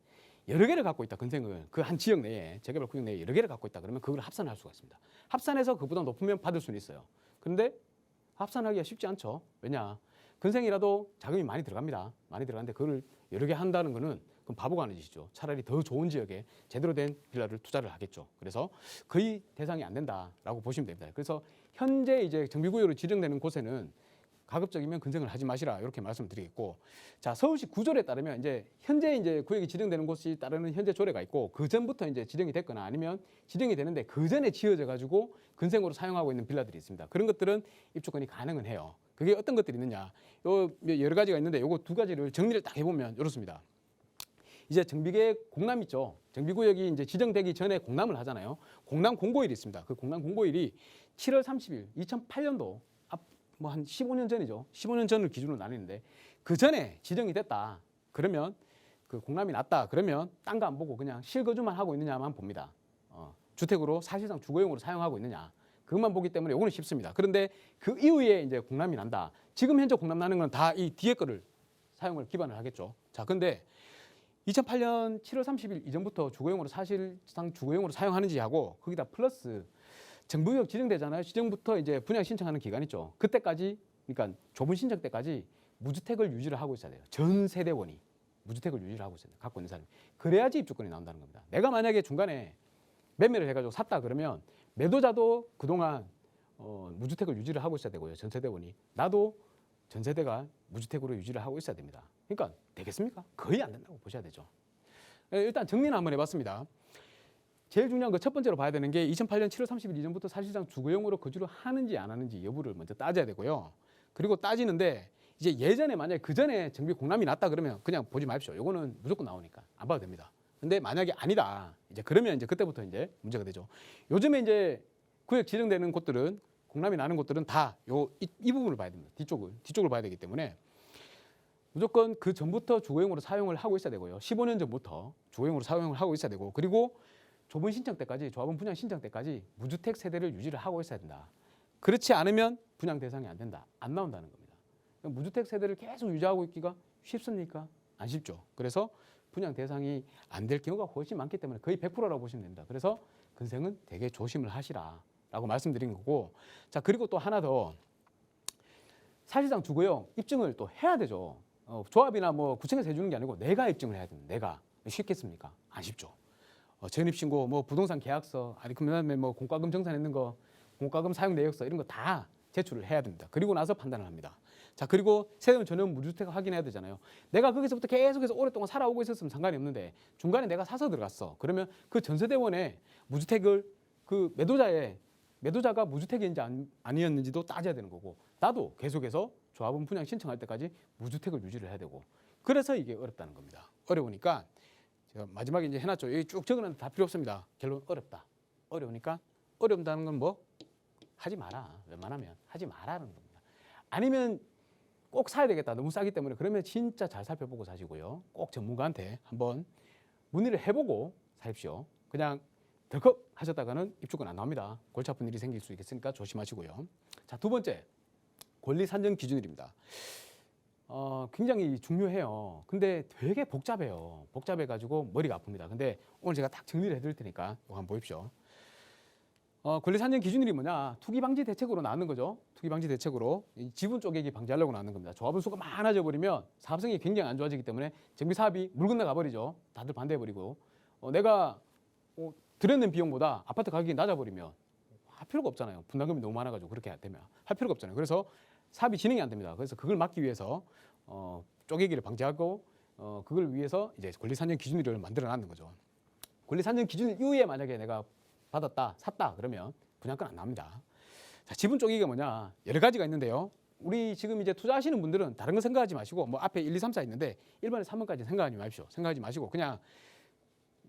여러 개를 갖고 있다, 근생을 그 한 지역 내에 재개발 구역 내에 여러 개를 갖고 있다 그러면 그걸 합산할 수가 있습니다. 합산해서 그보다 높으면 받을 수는 있어요. 그런데 합산하기가 쉽지 않죠. 왜냐? 근생이라도 자금이 많이 들어갑니다. 많이 들어가는데 그걸 여러 개 한다는 거는 그럼 바보가 아닌 짓이죠. 차라리 더 좋은 지역에 제대로 된 빌라를 투자를 하겠죠. 그래서 거의 대상이 안 된다라고 보시면 됩니다. 그래서 현재 이제 정비구역으로 지정되는 곳에는 가급적이면 근생을 하지 마시라 이렇게 말씀을 드리겠고, 자 서울시 구조에 따르면 이제 현재 이제 구역이 지정되는 곳이 따르는 현재 조례가 있고 그 전부터 이제 지정이 됐거나 아니면 지정이 되는데 그 전에 지어져 가지고 근생으로 사용하고 있는 빌라들이 있습니다. 그런 것들은 입주권이 가능은 해요. 그게 어떤 것들이 있느냐? 요 여러 가지가 있는데 요거 두 가지를 정리를 딱 해보면 이렇습니다. 이제 정비계획 공람 있죠. 정비구역이 이제 지정되기 전에 공람을 하잖아요. 공람 공고일이 있습니다. 그 공람 공고일이 7월 30일 2008년도 뭐 한 15년 전이죠. 15년 전을 기준으로 나뉘는데 그 전에 지정이 됐다. 그러면 그 공람이 났다. 그러면 딴 거 안 보고 그냥 실거주만 하고 있느냐만 봅니다. 주택으로 사실상 주거용으로 사용하고 있느냐. 그것만 보기 때문에 이거는 쉽습니다. 그런데 그 이후에 이제 공람이 난다. 지금 현재 공람 나는 건 다 이 뒤에 거를 사용을 기반을 하겠죠. 자, 근데 2008년 7월 30일 이전부터 주거용으로 사실상 주거용으로 사용하는지 하고 거기다 플러스 정부구역 지정되잖아요. 지정부터 이제 분양 신청하는 기간 있죠. 그때까지 그러니까 좁은 신청 때까지 무주택을 유지를 하고 있어야 돼요. 전 세대원이 무주택을 유지를 하고 있어야 돼요. 갖고 있는 사람이. 그래야지 입주권이 나온다는 겁니다. 내가 만약에 중간에 매매를 해가지고 샀다 그러면 매도자도 그동안 무주택을 유지를 하고 있어야 되고요. 전 세대원이. 나도 전 세대가 무주택으로 유지를 하고 있어야 됩니다. 그러니까 되겠습니까? 거의 안 된다고 보셔야 되죠. 일단 정리는 한번 해봤습니다. 제일 중요한 거 첫 번째로 봐야 되는 게 2008년 7월 30일 이전부터 사실상 주거용으로 거주를 하는지 안 하는지 여부를 먼저 따져야 되고요. 그리고 따지는데 이제 예전에 만약에 그 전에 정비 공람이 났다 그러면 그냥 보지 마십시오. 요거는 무조건 나오니까 안 봐도 됩니다. 근데 만약에 아니다. 이제 그러면 이제 그때부터 이제 문제가 되죠. 요즘에 이제 구역 지정되는 곳들은 공람이 나는 곳들은 다 이 부분을 봐야 됩니다. 뒤쪽을 봐야 되기 때문에 무조건 그 전부터 주거용으로 사용을 하고 있어야 되고요. 15년 전부터 주거용으로 사용을 하고 있어야 되고 그리고 좁은 신청 때까지 조합원 분양 신청 때까지 무주택 세대를 유지를 하고 있어야 된다. 그렇지 않으면 분양 대상이 안 된다. 안 나온다는 겁니다. 무주택 세대를 계속 유지하고 있기가 쉽습니까? 안 쉽죠. 그래서 분양 대상이 안 될 경우가 훨씬 많기 때문에 거의 100%라고 보시면 됩니다. 그래서 근생은 되게 조심을 하시라라고 말씀드린 거고, 자 그리고 또 하나 더 사실상 주거용 입증을 또 해야 되죠. 조합이나 뭐 구청에서 해주는 게 아니고 내가 입증을 해야 됩니다. 내가 쉽겠습니까? 안 쉽죠. 전입신고, 뭐 부동산 계약서, 아니 그다음에 뭐 공과금 정산했는 거, 공과금 사용 내역서 이런 거 다 제출을 해야 됩니다. 그리고 나서 판단을 합니다. 자 그리고 세금 전용 무주택 확인해야 되잖아요. 내가 거기서부터 계속해서 오랫동안 살아오고 있었으면 상관이 없는데 중간에 내가 사서 들어갔어. 그러면 그 전세대원의 무주택을 그 매도자가 무주택인지 아니었는지도 따져야 되는 거고 나도 계속해서 조합원 분양 신청할 때까지 무주택을 유지를 해야 되고 그래서 이게 어렵다는 겁니다. 어려우니까 제가 마지막에 이제 해놨죠. 여기 쭉 적어놨는데 다 필요 없습니다. 결론 어렵다. 어려우니까 어렵다는 건 뭐 하지 마라. 웬만하면 하지 마라는 겁니다. 아니면 꼭 사야 되겠다. 너무 싸기 때문에 그러면 진짜 잘 살펴보고 사시고요. 꼭 전문가한테 한번 문의를 해보고 사십시오. 그냥 덜컥 하셨다가는 입주권 안 나옵니다. 골치 아픈 일이 생길 수 있으니까 조심하시고요. 자, 두 번째 권리 산정 기준일입니다. 굉장히 중요해요. 근데 되게 복잡해요. 복잡해가지고 머리가 아픕니다. 근데 오늘 제가 딱 정리를 해드릴 테니까 이거 한번 보십시오. 권리 산정 기준일이 뭐냐? 투기 방지 대책으로 나오는 거죠. 투기 방지 대책으로 이 지분 쪼개기 방지하려고 나오는 겁니다. 조합원 수가 많아져 버리면 사업성이 굉장히 안 좋아지기 때문에 정비 사업이 물 건너 가버리죠. 다들 반대해 버리고 내가 들였는 비용보다 아파트 가격이 낮아 버리면 할 필요가 없잖아요. 분담금이 너무 많아가지고 그렇게 되면 할 필요가 없잖아요. 그래서 사업이 진행이 안 됩니다. 그래서 그걸 막기 위해서 쪼개기를 방지하고 그걸 위해서 이제 권리 산정 기준일을 만들어 놨는 거죠. 권리 산정 기준일 이후에 만약에 내가 받았다, 샀다 그러면 분양권 안 나옵니다. 자, 지분 쪼개기가 뭐냐? 여러 가지가 있는데요. 우리 지금 이제 투자하시는 분들은 다른 거 생각하지 마시고 뭐 앞에 1, 2, 3, 4 있는데 1번에 3번까지 생각하지 마십시오. 생각하지 마시고 그냥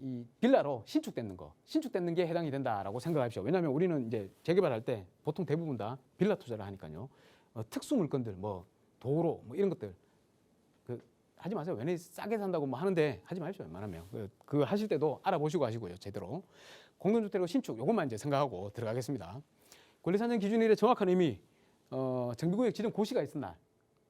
이 빌라로 신축되는 거, 신축되는 게 해당이 된다라고 생각하십시오. 왜냐하면 우리는 이제 재개발할 때 보통 대부분 다 빌라 투자를 하니까요. 특수 물건들, 뭐 도로, 뭐 이런 것들 그 하지 마세요. 왜냐 싸게 산다고 뭐 하는데 하지 마십시오. 웬만하면 그 하실 때도 알아보시고 하시고요. 제대로 공동주택으로 신축 요것만 이제 생각하고 들어가겠습니다. 권리산정 기준일의 정확한 의미, 정비구역 지정 고시가 있은 날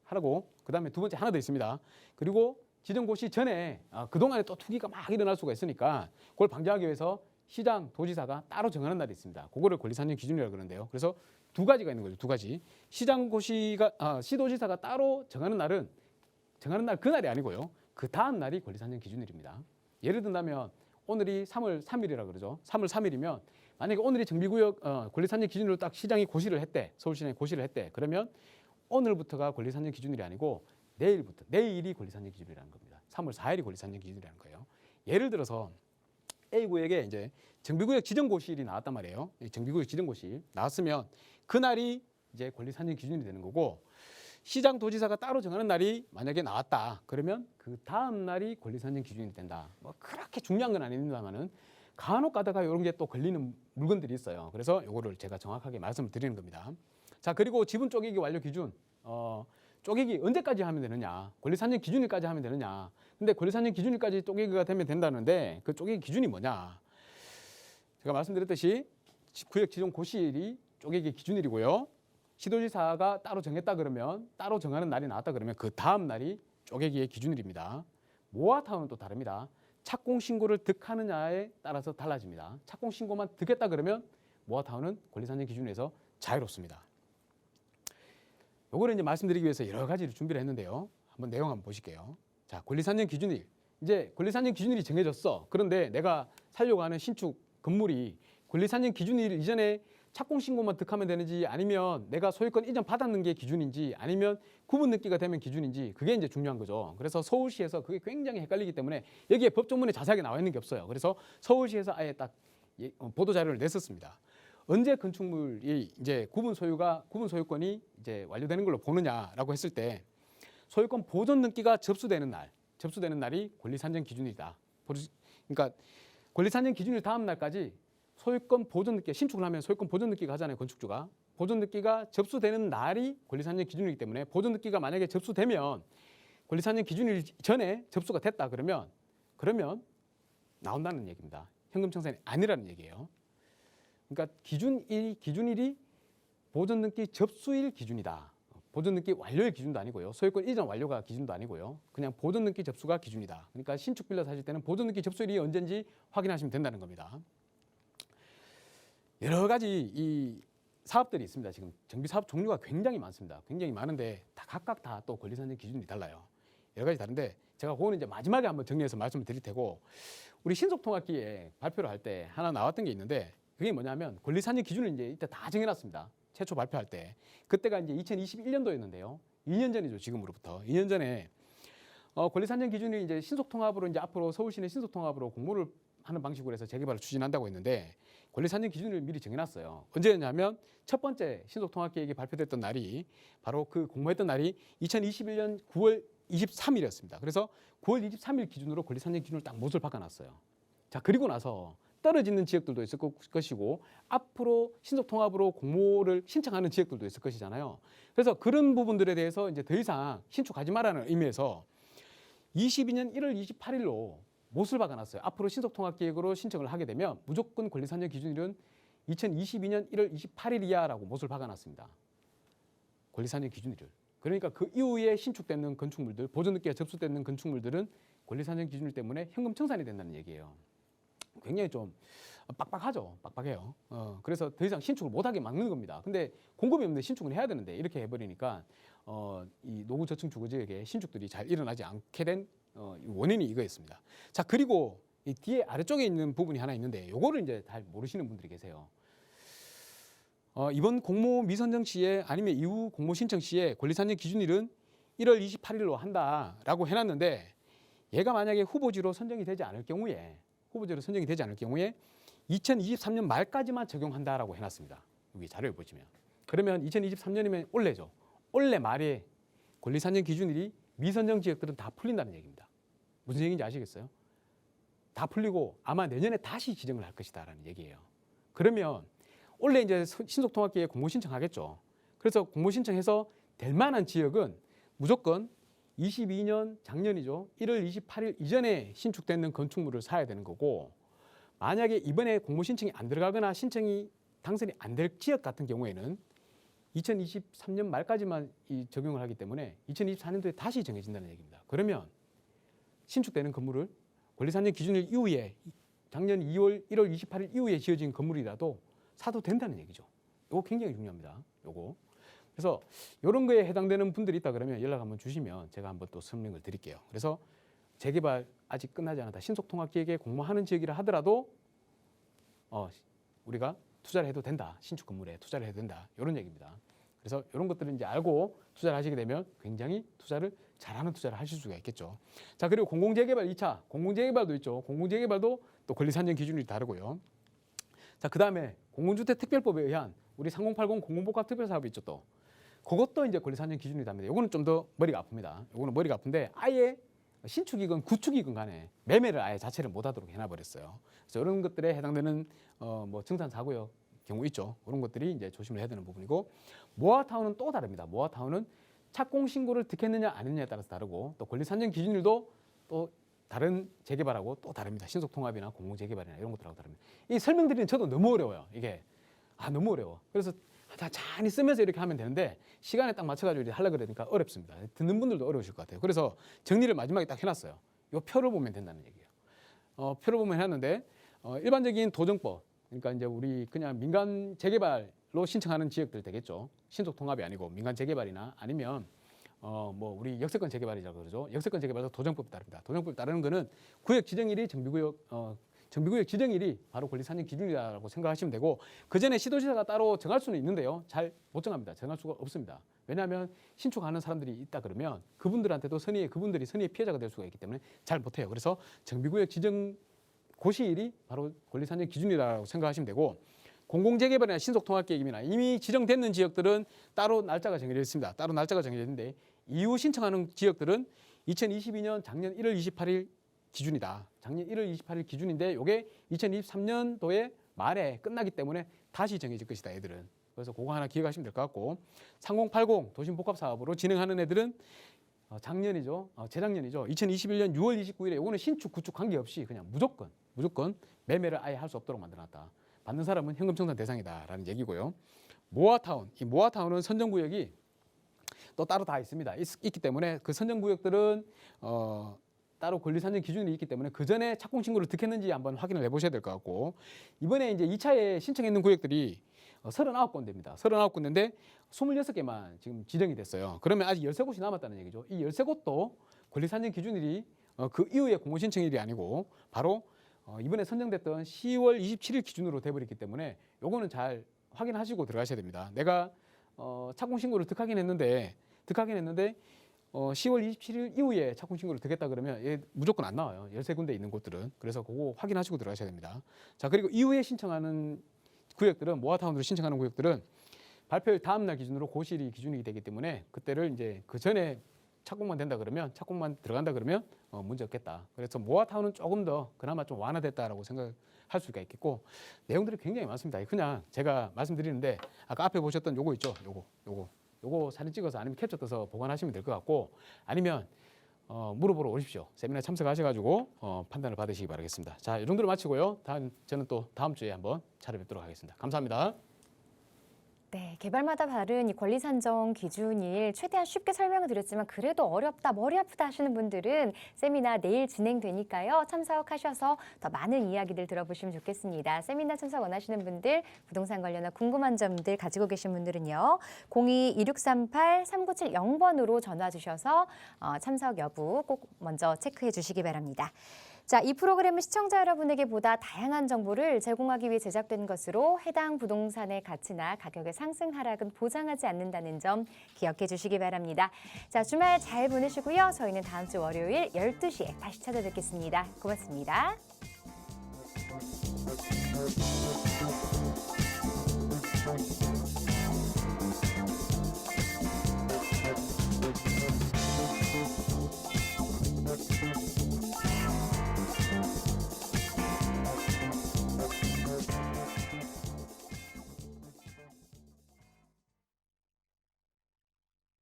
하라고. 그 다음에 두 번째 하나 더 있습니다. 그리고 지정 고시 전에 그동안에 또 투기가 막 일어날 수가 있으니까 그걸 방지하기 위해서 시장, 도지사가 따로 정하는 날이 있습니다. 그거를 권리산정 기준이라고 그러는데요. 그래서 두 가지가 있는 거죠. 두 가지. 시장 고시가 시도지사가 따로 정하는 날은 정하는 날 그날이 아니고요. 그 다음 날이 권리산정 기준일입니다. 예를 든다면 오늘이 3월 3일이라 그러죠. 3월 3일이면 만약에 오늘이 정비구역 권리산정 기준으로 딱 시장이 고시를 했대. 서울시장이 고시를 했대. 그러면 오늘부터가 권리산정 기준일이 아니고 내일이 권리산정 기준이라는 겁니다. 3월 4일이 권리산정 기준이라는 거예요. 예를 들어서 A구역에 이제 정비구역 지정고시일이 나왔단 말이에요. 정비구역 지정고시일 나왔으면 그날이 이제 권리산정 기준이 되는 거고 시장 도지사가 따로 정하는 날이 만약에 나왔다. 그러면 그 다음 날이 권리산정 기준이 된다. 뭐 그렇게 중요한 건 아닙니다만은 간혹 가다가 이런 게 또 걸리는 물건들이 있어요. 그래서 요거를 제가 정확하게 말씀을 드리는 겁니다. 자, 그리고 지분 쪼개기 완료 기준. 쪼개기 언제까지 하면 되느냐? 권리산정 기준일까지 하면 되느냐? 근데 권리산정 기준일까지 쪼개기가 되면 된다는데 그 쪼개기 기준이 뭐냐? 제가 말씀드렸듯이 구역 지정 고시일이 쪼개기 기준일이고요. 시도지사가 따로 정했다 그러면 따로 정하는 날이 나왔다 그러면 그 다음 날이 쪼개기의 기준일입니다. 모아타운은 또 다릅니다. 착공 신고를 득하느냐에 따라서 달라집니다. 착공 신고만 득했다 그러면 모아타운은 권리산정 기준에서 자유롭습니다. 요거를 이제 말씀드리기 위해서 여러 가지를 준비를 했는데요. 한번 내용 한번 보실게요. 자, 권리산정 기준일. 이제 권리산정 기준일이 정해졌어. 그런데 내가 살려고 하는 신축 건물이 권리산정 기준일 이전에 착공 신고만 득하면 되는지 아니면 내가 소유권 이전 받았는 게 기준인지 아니면 구분 등기가 되면 기준인지 그게 이제 중요한 거죠. 그래서 서울시에서 그게 굉장히 헷갈리기 때문에 여기에 법조문에 자세하게 나와 있는 게 없어요. 그래서 서울시에서 아예 딱 보도 자료를 냈었습니다. 언제 건축물이 이제 구분 소유권이 이제 완료되는 걸로 보느냐라고 했을 때 소유권 보존 등기가 접수되는 날이 권리산정 기준이다. 그러니까 권리산정 기준일 다음 날까지 소유권 보존 등기 신축을 하면 소유권 보존 등기가 하잖아요. 건축주가 보존 등기가 접수되는 날이 권리산정 기준이기 때문에 보존 등기가 만약에 접수되면 권리산정 기준일 전에 접수가 됐다 그러면 나온다는 얘기입니다. 현금 청산이 아니라는 얘기예요. 그러니까 기준일이 보존 등기 접수일 기준이다. 보존 등기 완료의 기준도 아니고요. 소유권 이전 완료가 기준도 아니고요. 그냥 보존 등기 접수가 기준이다. 그러니까 신축 빌라 사실 때는 보존 등기 접수일이 언제인지 확인하시면 된다는 겁니다. 여러 가지 이 사업들이 있습니다. 지금 정비 사업 종류가 굉장히 많습니다. 굉장히 많은데 각각 다 또 권리산정 기준이 달라요. 여러 가지 다른데 제가 그거는 이제 마지막에 한번 정리해서 말씀을 드릴 테고 우리 신속통합기에 발표를 할 때 하나 나왔던 게 있는데 그게 뭐냐면 권리산정 기준을 이제 이때 다 정해놨습니다. 최초 발표할 때 그때가 이제 2021년도였는데요. 2년 전이죠. 지금으로부터 2년 전에 권리산정 기준이 이제 신속통합으로 이제 앞으로 서울시내 신속통합으로 공모를 하는 방식으로 해서 재개발을 추진한다고 했는데 권리산정 기준을 미리 정해놨어요. 언제였냐면 첫 번째 신속통합계획이 발표됐던 날이 바로 그 공모했던 날이 2021년 9월 23일이었습니다. 그래서 9월 23일 기준으로 권리산정 기준을 딱 못을 박아놨어요. 자, 그리고 나서 떨어지는 지역들도 있을 것이고 앞으로 신속통합으로 공모를 신청하는 지역들도 있을 것이잖아요. 그래서 그런 부분들에 대해서 이제 더 이상 신축하지 말라는 의미에서 22년 1월 28일로 못을 박아놨어요. 앞으로 신속통합계획으로 신청을 하게 되면 무조건 권리산정 기준일은 2022년 1월 28일이야라고 못을 박아놨습니다. 권리산정 기준일을. 그러니까 그 이후에 신축되는 건축물들, 보존등기가 접수되는 건축물들은 권리산정 기준일 때문에 현금 청산이 된다는 얘기예요. 굉장히 좀 빡빡하죠. 빡빡해요. 그래서 더 이상 신축을 못하게 막는 겁니다. 근데 공급이 없는데 신축을 해야 되는데 이렇게 해버리니까 이 노후 저층 주거 지역에 신축들이 잘 일어나지 않게 된 원인이 이거였습니다. 자, 그리고 이 뒤에 아래쪽에 있는 부분이 하나 있는데 요거를 이제 잘 모르시는 분들이 계세요. 이번 공모 미선정 시에 아니면 이후 공모 신청 시에 권리산정 기준일은 1월 28일로 한다라고 해놨는데 얘가 만약에 후보지로 선정이 되지 않을 경우에 2023년 말까지만 적용한다라고 해놨습니다. 여기 자료를 보시면. 그러면 2023년이면 올해죠. 올해 말에 권리산정 기준일이 미선정 지역들은 다 풀린다는 얘기입니다. 무슨 얘기인지 아시겠어요? 다 풀리고 아마 내년에 다시 지정을 할 것이다라는 얘기예요. 그러면 원래 이제 신속통합기에 공모 신청하겠죠. 그래서 공모 신청해서 될 만한 지역은 무조건 22년 작년이죠. 1월 28일 이전에 신축되는 건축물을 사야 되는 거고, 만약에 이번에 공모 신청이 안 들어가거나 신청이 당선이 안 될 지역 같은 경우에는 2023년 말까지만 적용을 하기 때문에 2024년도에 다시 정해진다는 얘기입니다. 그러면 신축되는 건물을 권리산정 기준일 이후에 작년 1월 28일 이후에 지어진 건물이라도 사도 된다는 얘기죠. 이거 굉장히 중요합니다. 요거. 그래서 이런 거에 해당되는 분들이 있다 그러면 연락 한번 주시면 제가 한번 또 설명을 드릴게요. 그래서 재개발 아직 끝나지 않았다. 신속통합기획에 공모하는 지역이라 하더라도 우리가 투자를 해도 된다. 신축 건물에 투자를 해도 된다. 이런 얘기입니다. 그래서 이런 것들을 이제 알고 투자를 하시게 되면 굉장히 잘하는 투자를 하실 수가 있겠죠. 자, 그리고 공공재개발 2차, 공공재개발도 있죠. 공공재개발도 또 권리산정 기준이 다르고요. 자, 그다음에 공공주택 특별법에 의한 우리 3080 공공복합 특별사업이 있죠. 또 그것도 이제 권리산정 기준이 답니다. 이거는 좀 더 머리가 아픕니다. 이거는 머리가 아픈데 아예 신축이건 구축이건 간에 매매를 아예 자체를 못하도록 해놔버렸어요. 그래서 이런 것들에 해당되는 뭐 증산 사고의 경우 있죠. 그런 것들이 이제 조심을 해야 되는 부분이고, 모아타운은 또 다릅니다. 모아타운은 착공 신고를 어떻게 했느냐 안 했느냐에 따라서 다르고, 또 권리산정 기준일도 또 다른 재개발하고 또 다릅니다. 신속통합이나 공공재개발이나 이런 것들하고 다릅니다. 이 설명드리는 저도 너무 어려워요. 이게 너무 어려워. 그래서 다 잔이 쓰면서 이렇게 하면 되는데 시간에 딱 맞춰가지고 이렇게 하려고 그러니까 어렵습니다. 듣는 분들도 어려우실 것 같아요. 그래서 정리를 마지막에 딱 해놨어요. 이 표를 보면 된다는 얘기예요. 표를 보면 해놨는데 일반적인 도정법, 그러니까 이제 우리 그냥 민간 재개발로 신청하는 지역들 되겠죠. 신속 통합이 아니고 민간 재개발이나 아니면 뭐 우리 역세권 재개발이라고 그러죠. 역세권 재개발도 도정법에 따릅니다. 도정법에 따르는 거는 구역 지정일이 정비구역 지정일이 바로 권리산정 기준이라고 생각하시면 되고, 그 전에 시도지사가 따로 정할 수는 있는데요. 잘 못 정합니다. 정할 수가 없습니다. 왜냐하면 신축하는 사람들이 있다 그러면 그분들한테도 그분들이 선의의 피해자가 될 수가 있기 때문에 잘 못해요. 그래서 정비구역 지정 고시일이 바로 권리산정 기준이라고 생각하시면 되고, 공공재개발이나 신속통합계획이나 이미 지정되는 지역들은 따로 날짜가 정해져 있습니다. 따로 날짜가 정해져 있는데 이후 신청하는 지역들은 2022년 작년 1월 28일 기준이다. 작년 1월 28일 기준인데 이게 2023년도에 말에 끝나기 때문에 다시 정해질 것이다. 애들은. 그래서 그거 하나 기억하시면 될 것 같고, 3080 도심복합사업으로 진행하는 애들은 작년이죠. 재작년이죠. 2021년 6월 29일에 이거는 신축, 구축 관계없이 그냥 무조건 매매를 아예 할 수 없도록 만들어놨다. 받는 사람은 현금 청산 대상이다라는 얘기고요. 모아타운, 이 모아타운은 선정구역이 또 따로 다 있습니다. 있기 때문에 그 선정구역들은 따로 권리산정 기준이 있기 때문에 그 전에 착공 신고를 어떻게 했는지 한번 확인을 해보셔야 될 것 같고, 이번에 이제 2차에 신청했는 구역들이 39군데입니다. 39군데인데 26개만 지금 지정이 됐어요. 그러면 아직 13곳이 남았다는 얘기죠. 이 13곳도 권리산정 기준일이 그 이후에 공모 신청일이 아니고 바로 이번에 선정됐던 10월 27일 기준으로 돼버렸기 때문에 요거는 잘 확인하시고 들어가셔야 됩니다. 내가 착공 신고를 득하긴 했는데 10월 27일 이후에 착공 신고를 득했다 그러면 얘 무조건 안 나와요. 13군데 있는 곳들은. 그래서 그거 확인하시고 들어가셔야 됩니다. 자, 그리고 이후에 신청하는 구역들은, 모아타운으로 신청하는 구역들은 발표일 다음 날 기준으로 고시일이 기준이 되기 때문에 그때를 이제 그 전에 착공만 된다 그러면, 착공만 들어간다 그러면 문제 없겠다. 그래서 모아타운은 조금 더 그나마 좀 완화됐다라고 생각할 수가 있겠고, 내용들이 굉장히 많습니다. 그냥 제가 말씀드리는데 아까 앞에 보셨던 요거 있죠. 요거 사진 찍어서 아니면 캡처 떠서 보관하시면 될 것 같고, 아니면 물어보러 오십시오. 세미나에 참석하셔가지고 판단을 받으시기 바라겠습니다. 자, 이 정도로 마치고요. 저는 또 다음 주에 한번 찾아뵙도록 하겠습니다. 감사합니다. 네, 개발마다 다른 이 권리 산정 기준일 최대한 쉽게 설명을 드렸지만 그래도 어렵다, 머리 아프다 하시는 분들은 세미나 내일 진행되니까요. 참석하셔서 더 많은 이야기들 들어보시면 좋겠습니다. 세미나 참석 원하시는 분들, 부동산 관련한 궁금한 점들 가지고 계신 분들은요. 02-2638-3970번으로 전화 주셔서 참석 여부 꼭 먼저 체크해 주시기 바랍니다. 자, 이 프로그램은 시청자 여러분에게 보다 다양한 정보를 제공하기 위해 제작된 것으로 해당 부동산의 가치나 가격의 상승 하락은 보장하지 않는다는 점 기억해 주시기 바랍니다. 자, 주말 잘 보내시고요. 저희는 다음 주 월요일 12시에 다시 찾아뵙겠습니다. 고맙습니다.